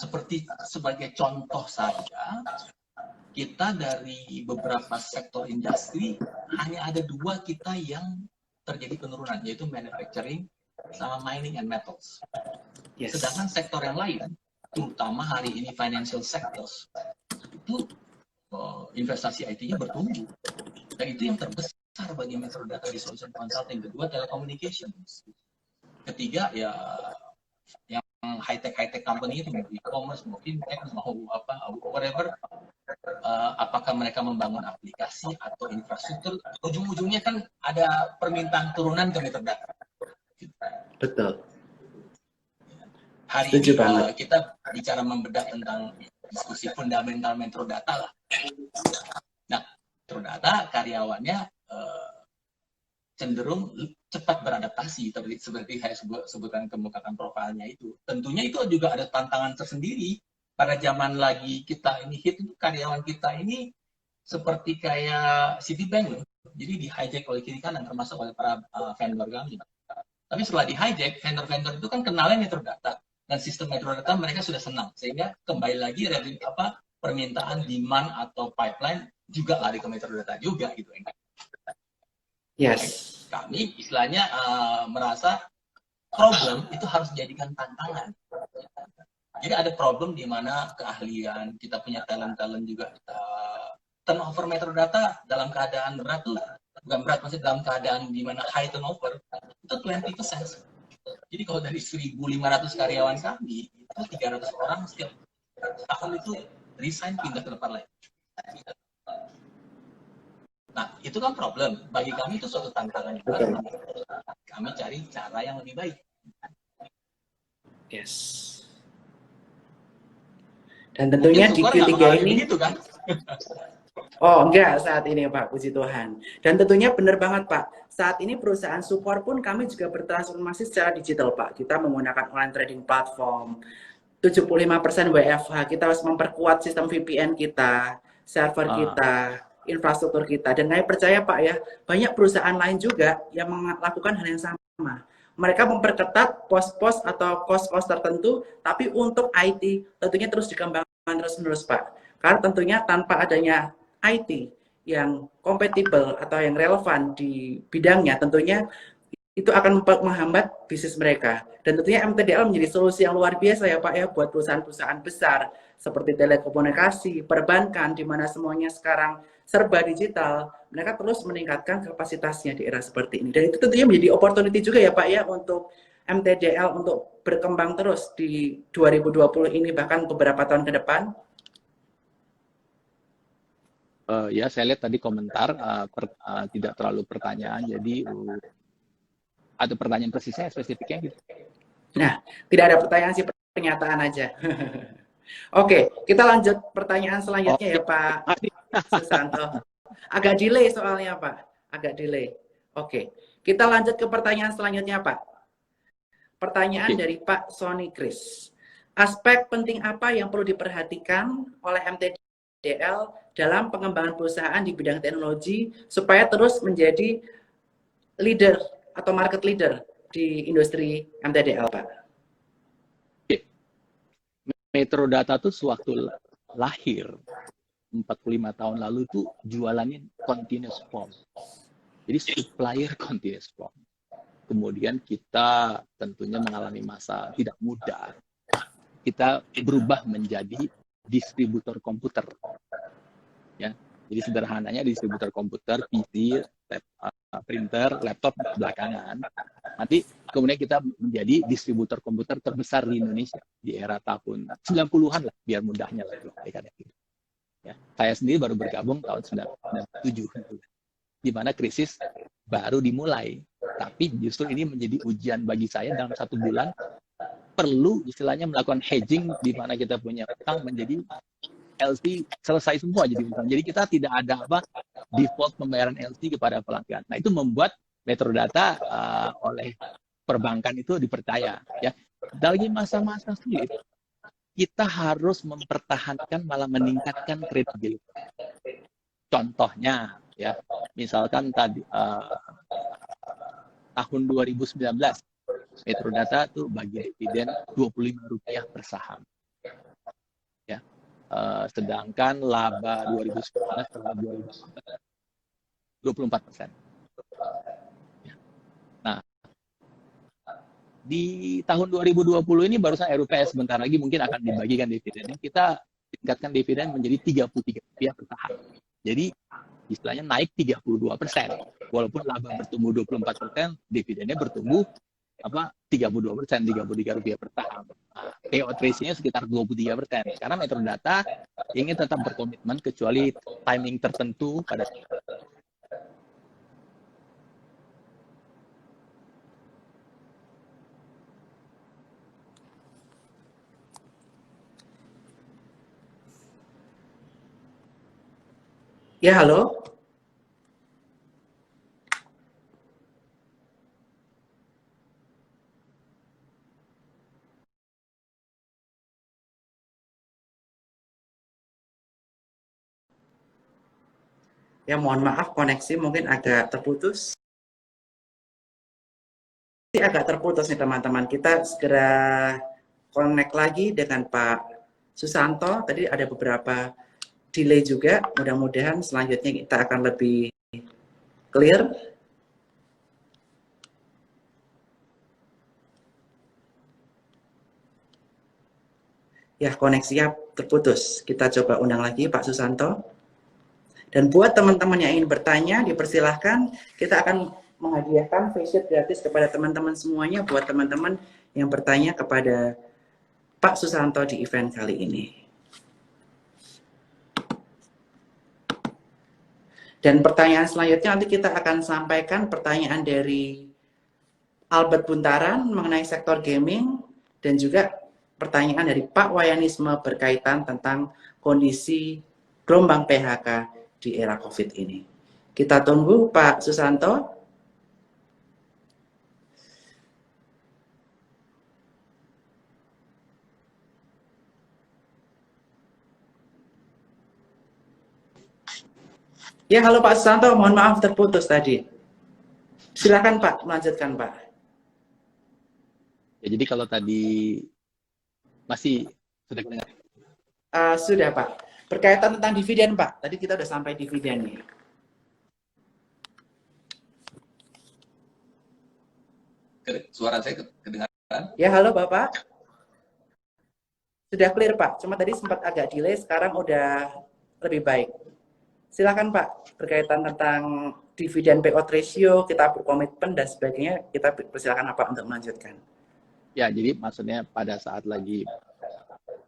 sebagai contoh saja, kita dari beberapa sektor industri hanya ada 2 kita yang terjadi penurunan, yaitu manufacturing sama mining and metals. Sedangkan sektor yang lain, terutama hari ini financial sectors, itu investasi IT-nya bertumbuh. Dan itu yang terbesar bagi Metro Data di solution consulting. Kedua, telecommunications. Ketiga, ya yang high-tech company itu, mau e-commerce, mau fintech, mau apa, whatever. Apakah mereka membangun aplikasi atau infrastruktur, ujung-ujungnya kan ada permintaan turunan ke Metro Data. Betul. Hari Setuju ini banget. kita bicara membedah tentang diskusi fundamental Metro Data lah. Nah, Metro Data karyawannya cenderung cepat beradaptasi, seperti saya sebutkan kemukakan profilnya itu. Tentunya itu juga ada tantangan tersendiri. Pada zaman lagi kita ini hit, itu karyawan kita ini seperti kayak Citibank loh. Jadi di hijack oleh kiri kanan, termasuk oleh para vendor kami. Tapi setelah di hijack, vendor-vendor itu kan kenalnya Metro Data. Dan sistem Metro Data mereka sudah senang. Sehingga kembali lagi permintaan demand atau pipeline juga lari ke Metro Data juga gitu. Yes. Kami istilahnya merasa problem itu harus dijadikan tantangan. Jadi ada problem di mana keahlian, kita punya talent juga. Turnover Metro Data dalam keadaan berat tuh, bukan berat, maksudnya dalam keadaan di mana high turnover, itu 20%. Jadi kalau dari 1.500 karyawan kami, itu 300 orang setiap tahun itu resign, pindah ke tempat lain. Nah, itu kan problem. Bagi kami itu suatu tantangan juga. Kami cari cara yang lebih baik. Yes. Dan tentunya di Q3 ini begitu, kan? Oh enggak saat ini Pak, puji Tuhan. Dan tentunya benar banget Pak, saat ini perusahaan support pun kami juga bertransformasi secara digital Pak. Kita menggunakan online trading platform, 75% WFH, kita harus memperkuat sistem VPN kita, server kita, infrastruktur kita. Dan kami percaya Pak ya, banyak perusahaan lain juga yang melakukan hal yang sama. Mereka memperketat pos-pos atau kos-kos tertentu, tapi untuk IT tentunya terus dikembangkan terus-menerus Pak. Karena tentunya tanpa adanya IT yang kompatibel atau yang relevan di bidangnya, tentunya itu akan menghambat bisnis mereka. Dan tentunya MTDL menjadi solusi yang luar biasa ya Pak ya, buat perusahaan-perusahaan besar seperti telekomunikasi, perbankan, di mana semuanya sekarang serba digital, mereka terus meningkatkan kapasitasnya di era seperti ini. Dan itu tentunya menjadi opportunity juga ya Pak ya, untuk MTDL untuk berkembang terus di 2020 ini, bahkan beberapa tahun ke depan. Ya, saya lihat tadi komentar tidak terlalu pertanyaan, jadi ada pertanyaan persisnya, spesifiknya gitu. Nah, tidak ada pertanyaan sih, pernyataan aja. Oke, kita lanjut pertanyaan selanjutnya ya Pak Susanto. Agak delay soalnya Pak, agak delay. Oke, kita lanjut ke pertanyaan selanjutnya Pak. Pertanyaan dari Pak Sony Chris. Aspek penting apa yang perlu diperhatikan oleh MTDL dalam pengembangan perusahaan di bidang teknologi supaya terus menjadi leader atau market leader di industri MTDL, Pak? Metro Data tuh sewaktu lahir 45 tahun lalu itu jualannya continuous form. Jadi supplier continuous form. Kemudian kita tentunya mengalami masa tidak mudah. Kita berubah menjadi distributor komputer. Ya. Jadi sederhananya distributor komputer, PC, printer, laptop belakangan. Nanti kemudian kita menjadi distributor komputer terbesar di Indonesia di era tahun 90-an lah, biar mudahnya lah. Ya. Saya sendiri baru bergabung tahun 1997, di mana krisis baru dimulai. Tapi justru ini menjadi ujian bagi saya dalam 1 bulan perlu istilahnya melakukan hedging, di mana kita punya utang menjadi LC selesai semua jadi utang. Jadi kita tidak ada default pembayaran LC kepada pelanggan. Nah, itu membuat Metro Data oleh perbankan itu dipercaya ya. Dalam masa-masa sulit kita harus mempertahankan, malah meningkatkan kredibilitas. Contohnya ya, misalkan tadi tahun 2019 Metro Data tuh bagi dividen Rp25 per saham. Ya. Sedangkan laba 2019 terhadap 2019 24%. Ya. Nah, di tahun 2020 ini barusan RUPS sebentar lagi mungkin akan dibagikan dividennya. Kita tingkatkan dividen menjadi Rp33 per saham. Jadi istilahnya naik 32%. Walaupun laba bertumbuh 24%, dividennya bertumbuh 32%, Rp33 per saham. Nah, payout ratio-nya sekitar 23%. Karena Metrodata ingin tetap berkomitmen kecuali timing tertentu pada Ya, halo. Ya, mohon maaf koneksi mungkin agak terputus. Agak terputus nih teman-teman. Kita segera connect lagi dengan Pak Susanto. Tadi ada beberapa delay juga. Mudah-mudahan selanjutnya kita akan lebih clear. Ya, koneksinya terputus. Kita coba undang lagi Pak Susanto. Dan buat teman-teman yang ingin bertanya, dipersilahkan. Kita akan menghadiahkan face shield gratis kepada teman-teman semuanya buat teman-teman yang bertanya kepada Pak Susanto di event kali ini. Dan pertanyaan selanjutnya nanti kita akan sampaikan pertanyaan dari Albert Buntaran mengenai sektor gaming dan juga pertanyaan dari Pak Wayanisme berkaitan tentang kondisi gelombang PHK di era COVID ini. Kita tunggu Pak Susanto. Ya, halo Pak Susanto, mohon maaf terputus tadi. Silakan Pak, melanjutkan Pak. Ya, jadi kalau tadi masih sudah dengar. Sudah Pak. Berkaitan tentang dividen Pak, tadi kita udah sampai dividen nih. Suara saya kedengaran? Ya, halo Bapak. Sudah clear Pak, cuma tadi sempat agak delay, sekarang udah lebih baik. Silakan Pak, berkaitan tentang dividen payout ratio, kita berkomitmen dan sebagainya, kita persilakan Pak untuk melanjutkan. Ya, jadi maksudnya pada saat lagi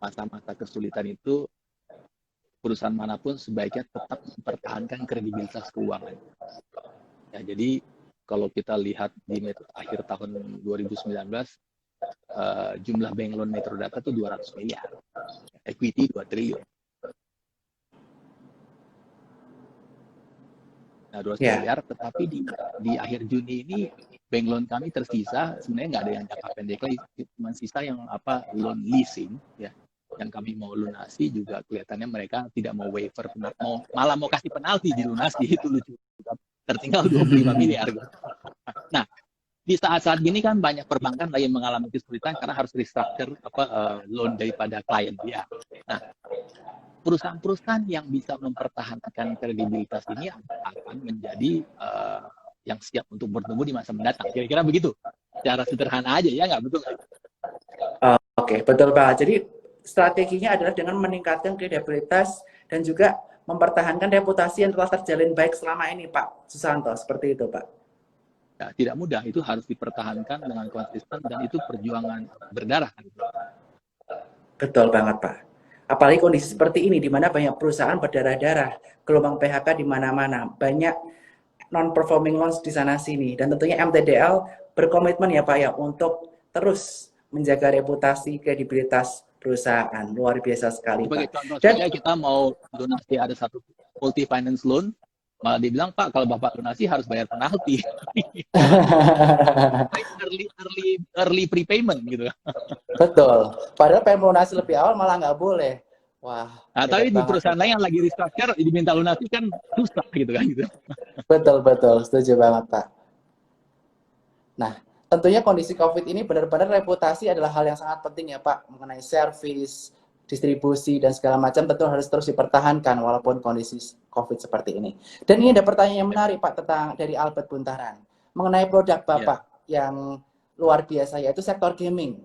masa-masa kesulitan itu, perusahaan manapun sebaiknya tetap mempertahankan kredibilitas keuangan. Ya, jadi kalau kita lihat di akhir tahun 2019, jumlah bank loan Metrodata itu 200 miliar, equity 2 triliun. Nah, 200 miliar, tetapi di akhir Juni ini bank loan kami tersisa, sebenarnya nggak ada yang jangka pendek lagi, cuma sisa yang loan leasing, ya, yang kami mau lunasi juga kelihatannya mereka tidak mau waiver, malah mau kasih penalti dilunasi, itu lucu. Tertinggal 25 miliar. Nah, di saat-saat gini kan banyak perbankan lagi mengalami kesulitan karena harus restructure loan daripada klien dia. Nah, perusahaan-perusahaan yang bisa mempertahankan kredibilitas ini akan menjadi yang siap untuk bertumbuh di masa mendatang. Kira-kira begitu. Secara sederhana aja ya, nggak betul? Oke, betul Pak. Jadi strateginya adalah dengan meningkatkan kredibilitas dan juga mempertahankan reputasi yang telah terjalin baik selama ini Pak Susanto. Seperti itu Pak. Ya, tidak mudah. Itu harus dipertahankan dengan konsisten dan itu perjuangan berdarah. Betul banget Pak. Apalagi kondisi seperti ini, di mana banyak perusahaan berdarah-darah, gelombang PHK di mana-mana, banyak non-performing loans di sana-sini, dan tentunya MTDL berkomitmen ya Pak ya, untuk terus menjaga reputasi, kredibilitas perusahaan. Luar biasa sekali Sebagai Pak. contoh saja, kita mau donasi ada satu multi finance loan, malah dibilang Pak, kalau Bapak donasi harus bayar penalti. early prepayment gitu. Betul. Padahal pengen lunasi lebih awal malah nggak boleh. Wah. Nah, tapi di perusahaan lain yang lagi restructure diminta lunasi kan susah gitu kan gitu. Betul. Setuju banget Pak. Nah, tentunya kondisi COVID ini benar-benar reputasi adalah hal yang sangat penting ya Pak. Mengenai service, distribusi, dan segala macam tentu harus terus dipertahankan walaupun kondisi COVID seperti ini. Dan ini ada pertanyaan yang menarik Pak tentang dari Albert Buntaran. Mengenai produk Bapak yang luar biasa yaitu sektor gaming.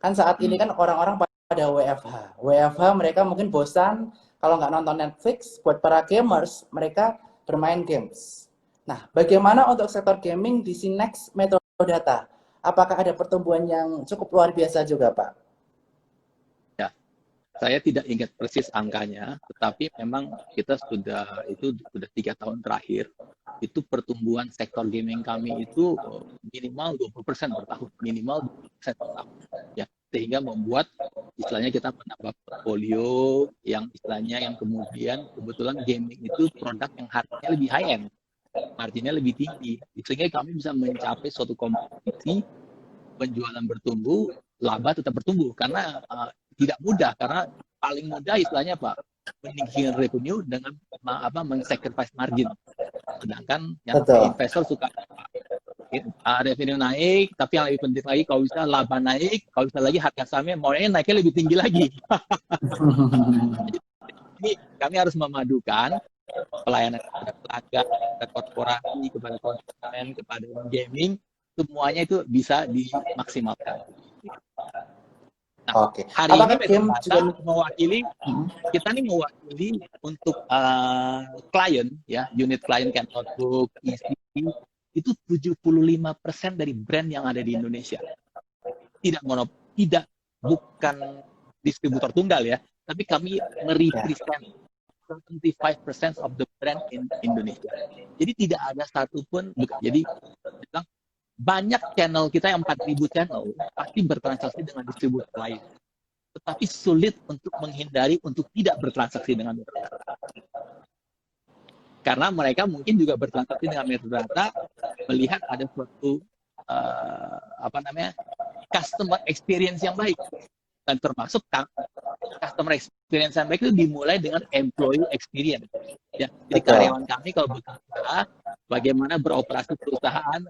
Kan saat ini kan orang-orang pada WFH. WFH mereka mungkin bosan kalau nggak nonton Netflix. Buat para gamers, mereka bermain games. Nah, bagaimana untuk sektor gaming di Sinex Metrodata? Apakah ada pertumbuhan yang cukup luar biasa juga, Pak? Ya, saya tidak ingat persis angkanya, tetapi memang kita sudah 3 tahun terakhir itu pertumbuhan sektor gaming kami itu minimal 20% per tahun, minimal 20% per tahun. Ya, sehingga membuat istilahnya kita menambah portfolio yang istilahnya yang kemudian kebetulan gaming itu produk yang harganya lebih high end, marginnya lebih tinggi, sehingga kami bisa mencapai suatu kompetisi penjualan bertumbuh, laba tetap bertumbuh karena tidak mudah, karena paling mudah istilahnya Pak meninggikan revenue dengan men-sacrifice margin. Sedangkan yang investor suka revenue naik, tapi yang lebih penting lagi kalau bisa laba naik, kalau bisa lagi harga sahamnya maunya naiknya lebih tinggi lagi. Ini kami harus memadukan pelayanan kepada pelanggan, kepada korporasi, kepada konsumen, kepada gaming, semuanya itu bisa dimaksimalkan. Nah, hari ini Metrodata mewakili, kita nih mewakili untuk klien, ya, unit klien kayak notebook, PC, itu 75% dari brand yang ada di Indonesia. Bukan distributor tunggal ya, tapi kami merepresent 75% of the brand in Indonesia. Jadi tidak ada satupun, jadi banyak channel kita yang 4.000 channel pasti bertransaksi dengan distributor lain, tetapi sulit untuk menghindari untuk tidak bertransaksi dengan Metrodata, karena mereka mungkin juga bertransaksi dengan Metrodata melihat ada suatu customer experience yang baik, dan termasuk customer experience yang baik itu dimulai dengan employee experience. Ya, jadi karyawan kami kalau bekerja, bagaimana beroperasi perusahaan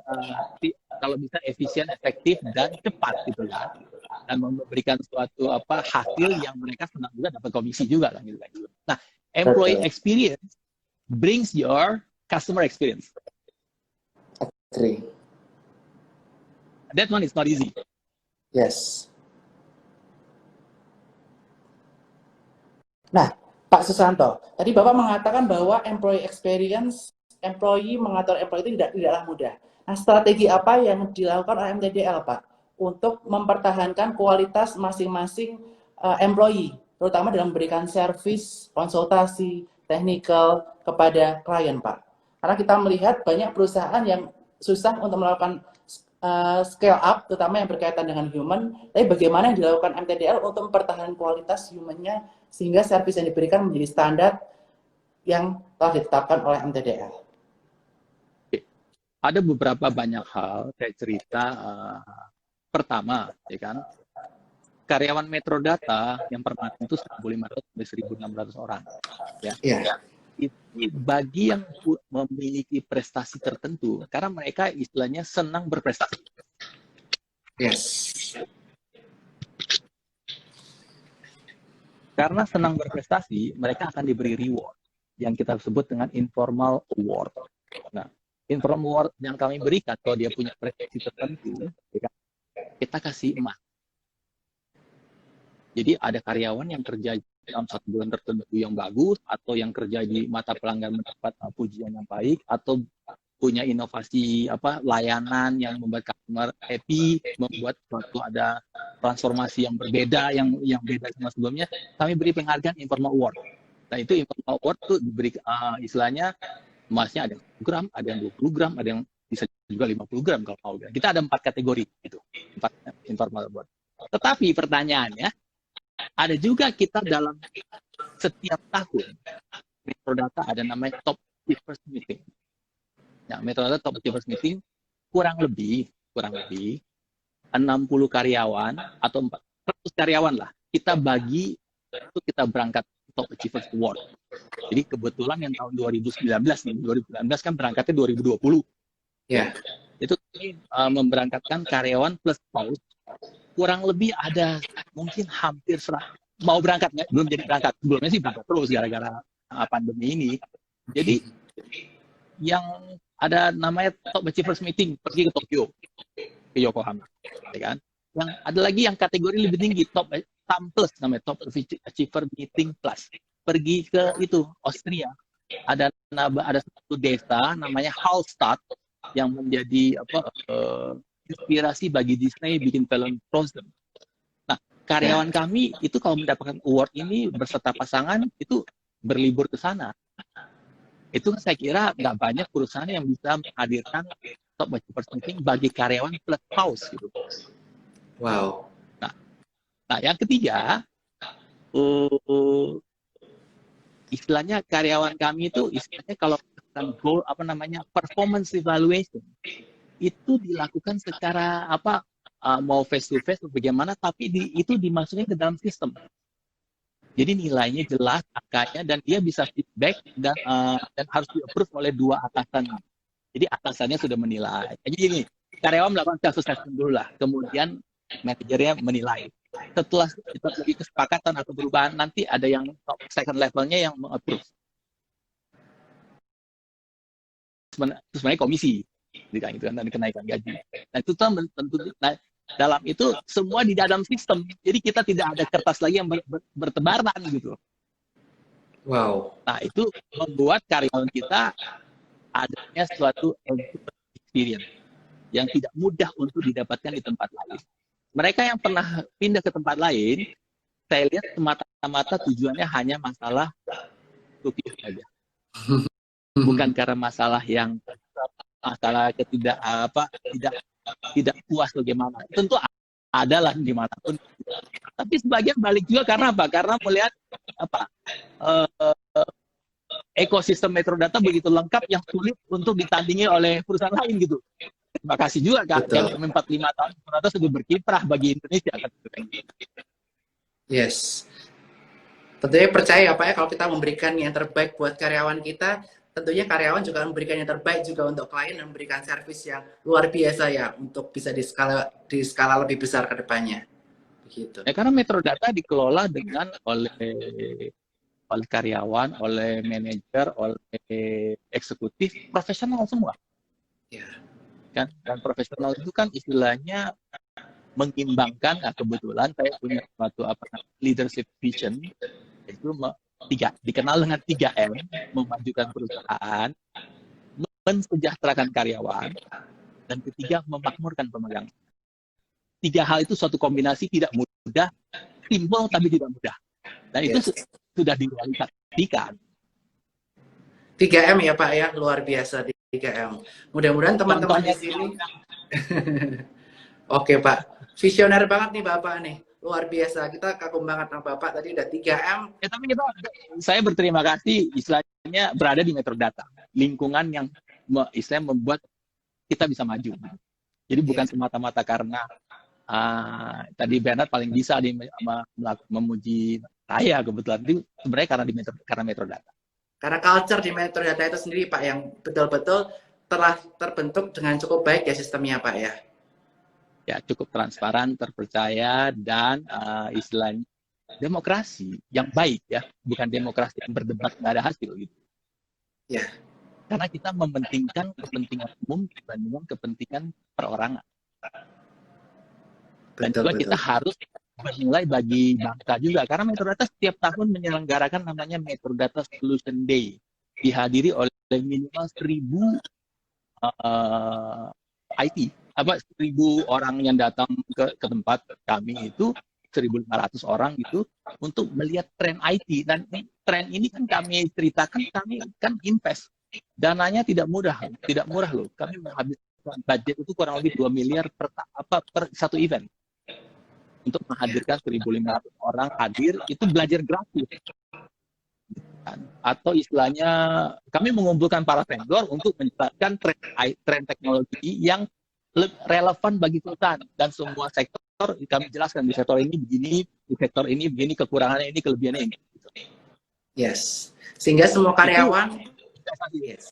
kalau bisa efisien, efektif, dan cepat gitu kan, dan memberikan suatu hasil yang mereka senang juga, dapat komisi juga kan gitu. Nah, employee experience brings your customer experience. Agree. That one is not easy. Yes. Nah, Pak Susanto, tadi Bapak mengatakan bahwa employee experience, employee mengatur employee itu tidaklah mudah. Nah, strategi apa yang dilakukan oleh MTDL, Pak, untuk mempertahankan kualitas masing-masing employee, terutama dalam memberikan servis, konsultasi, technical kepada klien, Pak? Karena kita melihat banyak perusahaan yang susah untuk melakukan scale up, terutama yang berkaitan dengan human, tapi bagaimana yang dilakukan MTDL untuk mempertahankan kualitas human-nya sehingga servis yang diberikan menjadi standar yang telah ditetapkan oleh MTDL? Ada beberapa banyak hal saya cerita. Pertama, ya kan, karyawan Metrodata yang permanen itu 1.500 sampai 1.600 orang. Ya. Yeah. Itu bagi yang memiliki prestasi tertentu, karena mereka istilahnya senang berprestasi. Yes. Karena senang berprestasi, mereka akan diberi reward yang kita sebut dengan informal award. Nah, informal award yang kami berikan kalau dia punya prestasi tertentu, kita kasih emas. Jadi ada karyawan yang kerja dalam 1 bulan tertentu yang bagus, atau yang kerja di mata pelanggan mendapat pujian yang baik, atau punya inovasi layanan yang membuat customer happy, membuat suatu ada transformasi yang berbeda, yang beda sama sebelumnya, kami beri penghargaan informal award. Nah, itu informal award tuh diberi istilahnya emasnya ada 1 gram, ada yang 20 gram, ada yang bisa juga 50 gram kalau mau. Kita ada 4 kategori itu, 4 informal award. Tetapi pertanyaannya, ada juga kita dalam setiap tahun Metrodata ada namanya top achievers meeting. Nah, Metrodata top achievers meeting kurang lebih 60 karyawan atau 400 karyawan lah. Kita bagi itu, kita berangkat top achievers award. Jadi kebetulan yang tahun 2019 kan berangkatnya 2020. Ya. Itu memberangkatkan karyawan plus paus. Kurang lebih ada mungkin hampir mau berangkat, belum jadi berangkat. Sebelumnya sih berangkat terus gara-gara pandemi ini. Jadi yang ada namanya top achievers meeting pergi ke Tokyo, ke Yokohama, ya kan? Yang ada lagi yang kategori lebih tinggi, top TAM Plus namanya, Top Achiever Meeting Plus. Pergi ke itu Austria. Ada satu desa namanya Hallstatt yang menjadi inspirasi bagi Disney bikin film Frozen. Nah, karyawan kami itu kalau mendapatkan award ini berserta pasangan itu berlibur ke sana. Itu saya kira nggak banyak perusahaan yang bisa menghadirkan Top Achievers Meeting bagi karyawan plus house gitu. Wow. Nah, yang ketiga, istilahnya karyawan kami itu istilahnya kalau goal performance evaluation itu dilakukan secara mau face to face bagaimana, tapi itu dimasukkan ke dalam sistem. Jadi nilainya jelas, angkanya, dan dia bisa feedback dan harus di-approve oleh dua atasan. Jadi atasannya sudah menilai. Jadi gini, karyawan melakukan self-assessment dulu lah, kemudian manajernya menilai. Setelah kita lagi kesepakatan atau perubahan, nanti ada yang second levelnya yang meng-approve. Terus sebenarnya komisi, gitu kan, dan kenaikan gaji. Nah itu tentu, dalam itu semua di dalam sistem. Jadi kita tidak ada kertas lagi yang bertebaran gitu. Wow. Nah itu membuat karyawan kita adanya suatu experience yang tidak mudah untuk didapatkan di tempat lain. Mereka yang pernah pindah ke tempat lain, saya lihat semata-mata tujuannya hanya masalah rupiah saja. Bukan karena masalah tidak puas bagaimana. Tentu ada lah dimanapun. Tapi sebagian balik juga karena apa? Karena melihat ekosistem Metrodata begitu lengkap yang sulit untuk ditandingi oleh perusahaan lain gitu. Terima kasih juga kan, yang 45 tahun Metrodata sudah berkiprah bagi Indonesia. Yes. Tentunya percaya Pak ya, kalau kita memberikan yang terbaik buat karyawan kita, tentunya karyawan juga memberikan yang terbaik juga untuk klien dan memberikan servis yang luar biasa ya untuk bisa di skala lebih besar ke depannya. Begitu. Ya, karena Metrodata dikelola oleh karyawan, oleh manajer, oleh eksekutif, profesional semua. Ya. Kan? Dan profesional itu kan istilahnya mengimbangkan. Nah, kebetulan saya punya suatu leadership vision, itu dikenal dengan 3M, memajukan perusahaan, mensejahterakan karyawan, dan ketiga memakmurkan pemegang. 3 hal itu suatu kombinasi tidak mudah, simpel tapi tidak mudah. Dan itu sudah direalisasikan. 3M ya Pak ya, luar biasa 3M. Mudah-mudahan teman-teman di sini. Oke Pak, visioner banget nih Bapak nih, luar biasa. Kita kagum banget sama Bapak tadi udah 3M. Ya, tapi saya berterima kasih istilahnya berada di Metrodata, lingkungan yang istilahnya membuat kita bisa maju. Jadi bukan semata-mata karena tadi Bernard paling bisa memuji saya kebetulan, itu sebenarnya karena Metrodata. Karena culture di Metrodata itu sendiri Pak yang betul-betul telah terbentuk dengan cukup baik ya sistemnya Pak ya. Ya, cukup transparan, terpercaya, dan istilahnya demokrasi yang baik ya, bukan demokrasi yang berdebat nggak ada hasil gitu. Ya. Karena kita mementingkan kepentingan umum dibandingkan kepentingan perorangan. Dan juga kita harus bernilai bagi bangsa juga, karena Metrodata setiap tahun menyelenggarakan namanya Metrodata Solution Day, dihadiri oleh minimal 1.000 IT, 1.000 orang yang datang ke tempat kami itu 1.500 orang gitu untuk melihat tren IT. Dan tren ini kan kami ceritakan, kami kan invest, dananya tidak murah loh. Kami menghabiskan budget itu kurang lebih 2 miliar per satu event. Untuk menghadirkan 1.500 orang hadir, itu belajar gratis. Atau istilahnya, kami mengumpulkan para vendor untuk menjelaskan tren teknologi yang relevan bagi perusahaan. Dan semua sektor, kami jelaskan, di sektor ini begini, di sektor ini begini, kekurangannya ini, kelebihannya ini. Yes. Sehingga semua karyawan... Yes.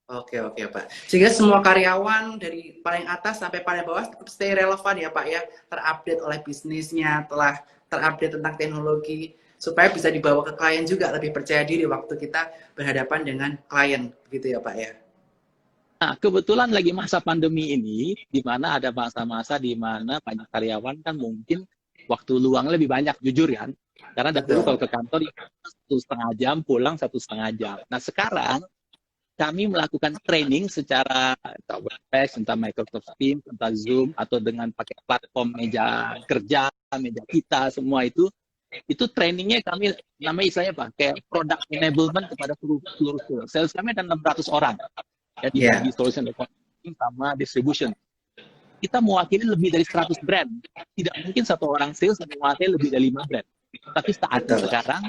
Oke Pak. Sehingga semua karyawan dari paling atas sampai paling bawah tetap stay relevan ya Pak ya, terupdate oleh bisnisnya, telah terupdate tentang teknologi supaya bisa dibawa ke klien juga, lebih percaya diri waktu kita berhadapan dengan klien, begitu ya Pak ya. Nah, kebetulan lagi masa pandemi ini, di mana ada masa-masa di mana banyak karyawan kan mungkin waktu luang lebih banyak, jujur kan. Karena dahulu kalau ke kantor 1,5 jam, pulang 1,5 jam. Nah sekarang kami melakukan training secara entah Webex, entah Microsoft Teams, entah Zoom, atau dengan pakai platform meja kerja, meja kita, semua itu trainingnya kami namanya istilahnya pakai product enablement kepada seluruh sales. Sales kami ada 600 orang ya, dibagi solution marketing sama distribution. Kita mewakili lebih dari 100 brand. Tidak mungkin satu orang sales mewakili lebih dari 5 brand. Tapi saatnya sekarang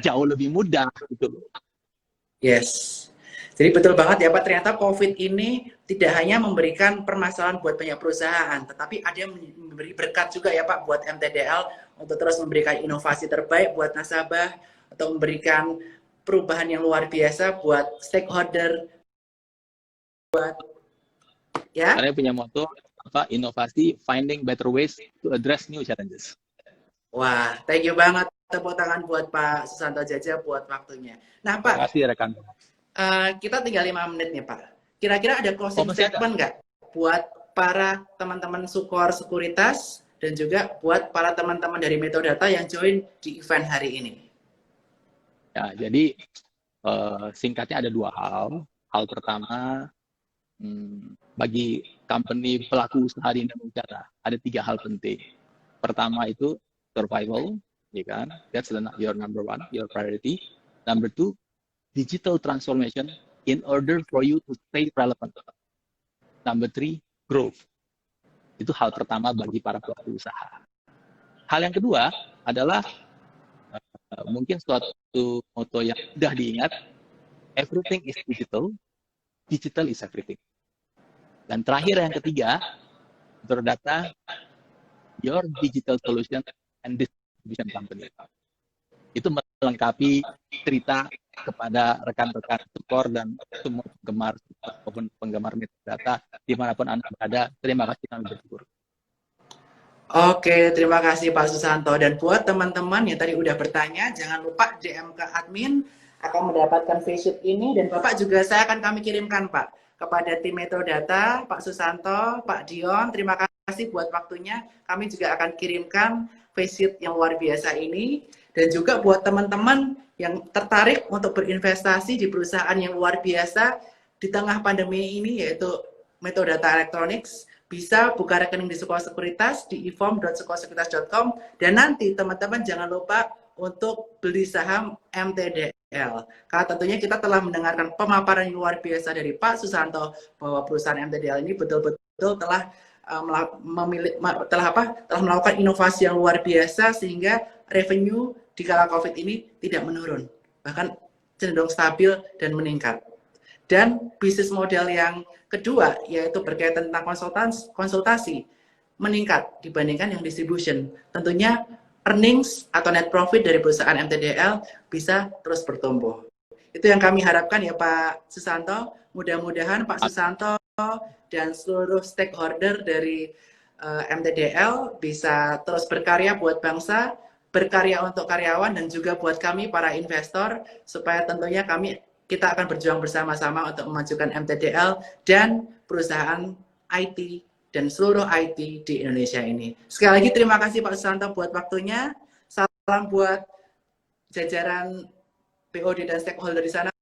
jauh lebih mudah gitu loh. Yes. Jadi betul banget ya Pak, ternyata COVID ini tidak hanya memberikan permasalahan buat banyak perusahaan, tetapi ada yang memberi berkat juga ya Pak buat MTDL untuk terus memberikan inovasi terbaik buat nasabah, atau memberikan perubahan yang luar biasa buat stakeholder, buat ya. Karena punya motto apa, inovasi, finding better ways to address new challenges. Wah, thank you banget. Tepuk tangan buat Pak Susanto Jaja buat waktunya. Nah Pak, terima kasih rekan. Kita tinggal 5 menit nih Pak. Kira-kira ada closing statement nggak buat para teman-teman Sukor Sekuritas dan juga buat para teman-teman dari Metodata yang join di event hari ini? Ya, jadi singkatnya ada 2 hal. Hal pertama, bagi company pelaku usaha di Indonesia ada 3 hal penting. Pertama itu survival, ya kan? That's your number 1, your priority. Number 2, digital transformation in order for you to stay relevant. Number 3, growth. Itu hal pertama bagi para pelaku usaha. Hal yang kedua adalah mungkin suatu motto yang mudah diingat, everything is digital, digital is everything. Dan terakhir yang ketiga, Metodata, your digital solution and distribution company. Itu melengkapi cerita kepada rekan-rekan Sukor dan semua penggemar maupun penggemar Metodata dimanapun Anda berada. Terima kasih, kami bersyukur. Oke, terima kasih Pak Susanto. Dan buat teman-teman yang tadi udah bertanya, jangan lupa DM ke admin akan mendapatkan face sheet ini, dan Bapak juga kami kirimkan Pak kepada tim Metodata, Pak Susanto, Pak Dion. Terima kasih buat waktunya. Kami juga akan kirimkan face sheet yang luar biasa ini. Dan juga buat teman-teman yang tertarik untuk berinvestasi di perusahaan yang luar biasa di tengah pandemi ini, yaitu Metodata Electronics, bisa buka rekening di Sukor Sekuritas di e-form.sukorsekuritas.com, dan nanti teman-teman jangan lupa untuk beli saham MTDL. Karena tentunya kita telah mendengarkan pemaparan yang luar biasa dari Pak Susanto bahwa perusahaan MTDL ini betul-betul telah melakukan inovasi yang luar biasa sehingga revenue di kala COVID ini tidak menurun, bahkan cenderung stabil dan meningkat. Dan bisnis model yang kedua, yaitu berkaitan tentang konsultasi, meningkat dibandingkan yang distribution. Tentunya earnings atau net profit dari perusahaan MTDL bisa terus bertumbuh. Itu yang kami harapkan ya Pak Susanto. Mudah-mudahan Pak Susanto dan seluruh stakeholder dari MTDL bisa terus berkarya buat bangsa, berkarya untuk karyawan, dan juga buat kami para investor, supaya tentunya kita akan berjuang bersama-sama untuk memajukan MTDL dan perusahaan IT dan seluruh IT di Indonesia ini. Sekali lagi terima kasih Pak Susanto buat waktunya. Salam buat jajaran BOD dan stakeholder di sana.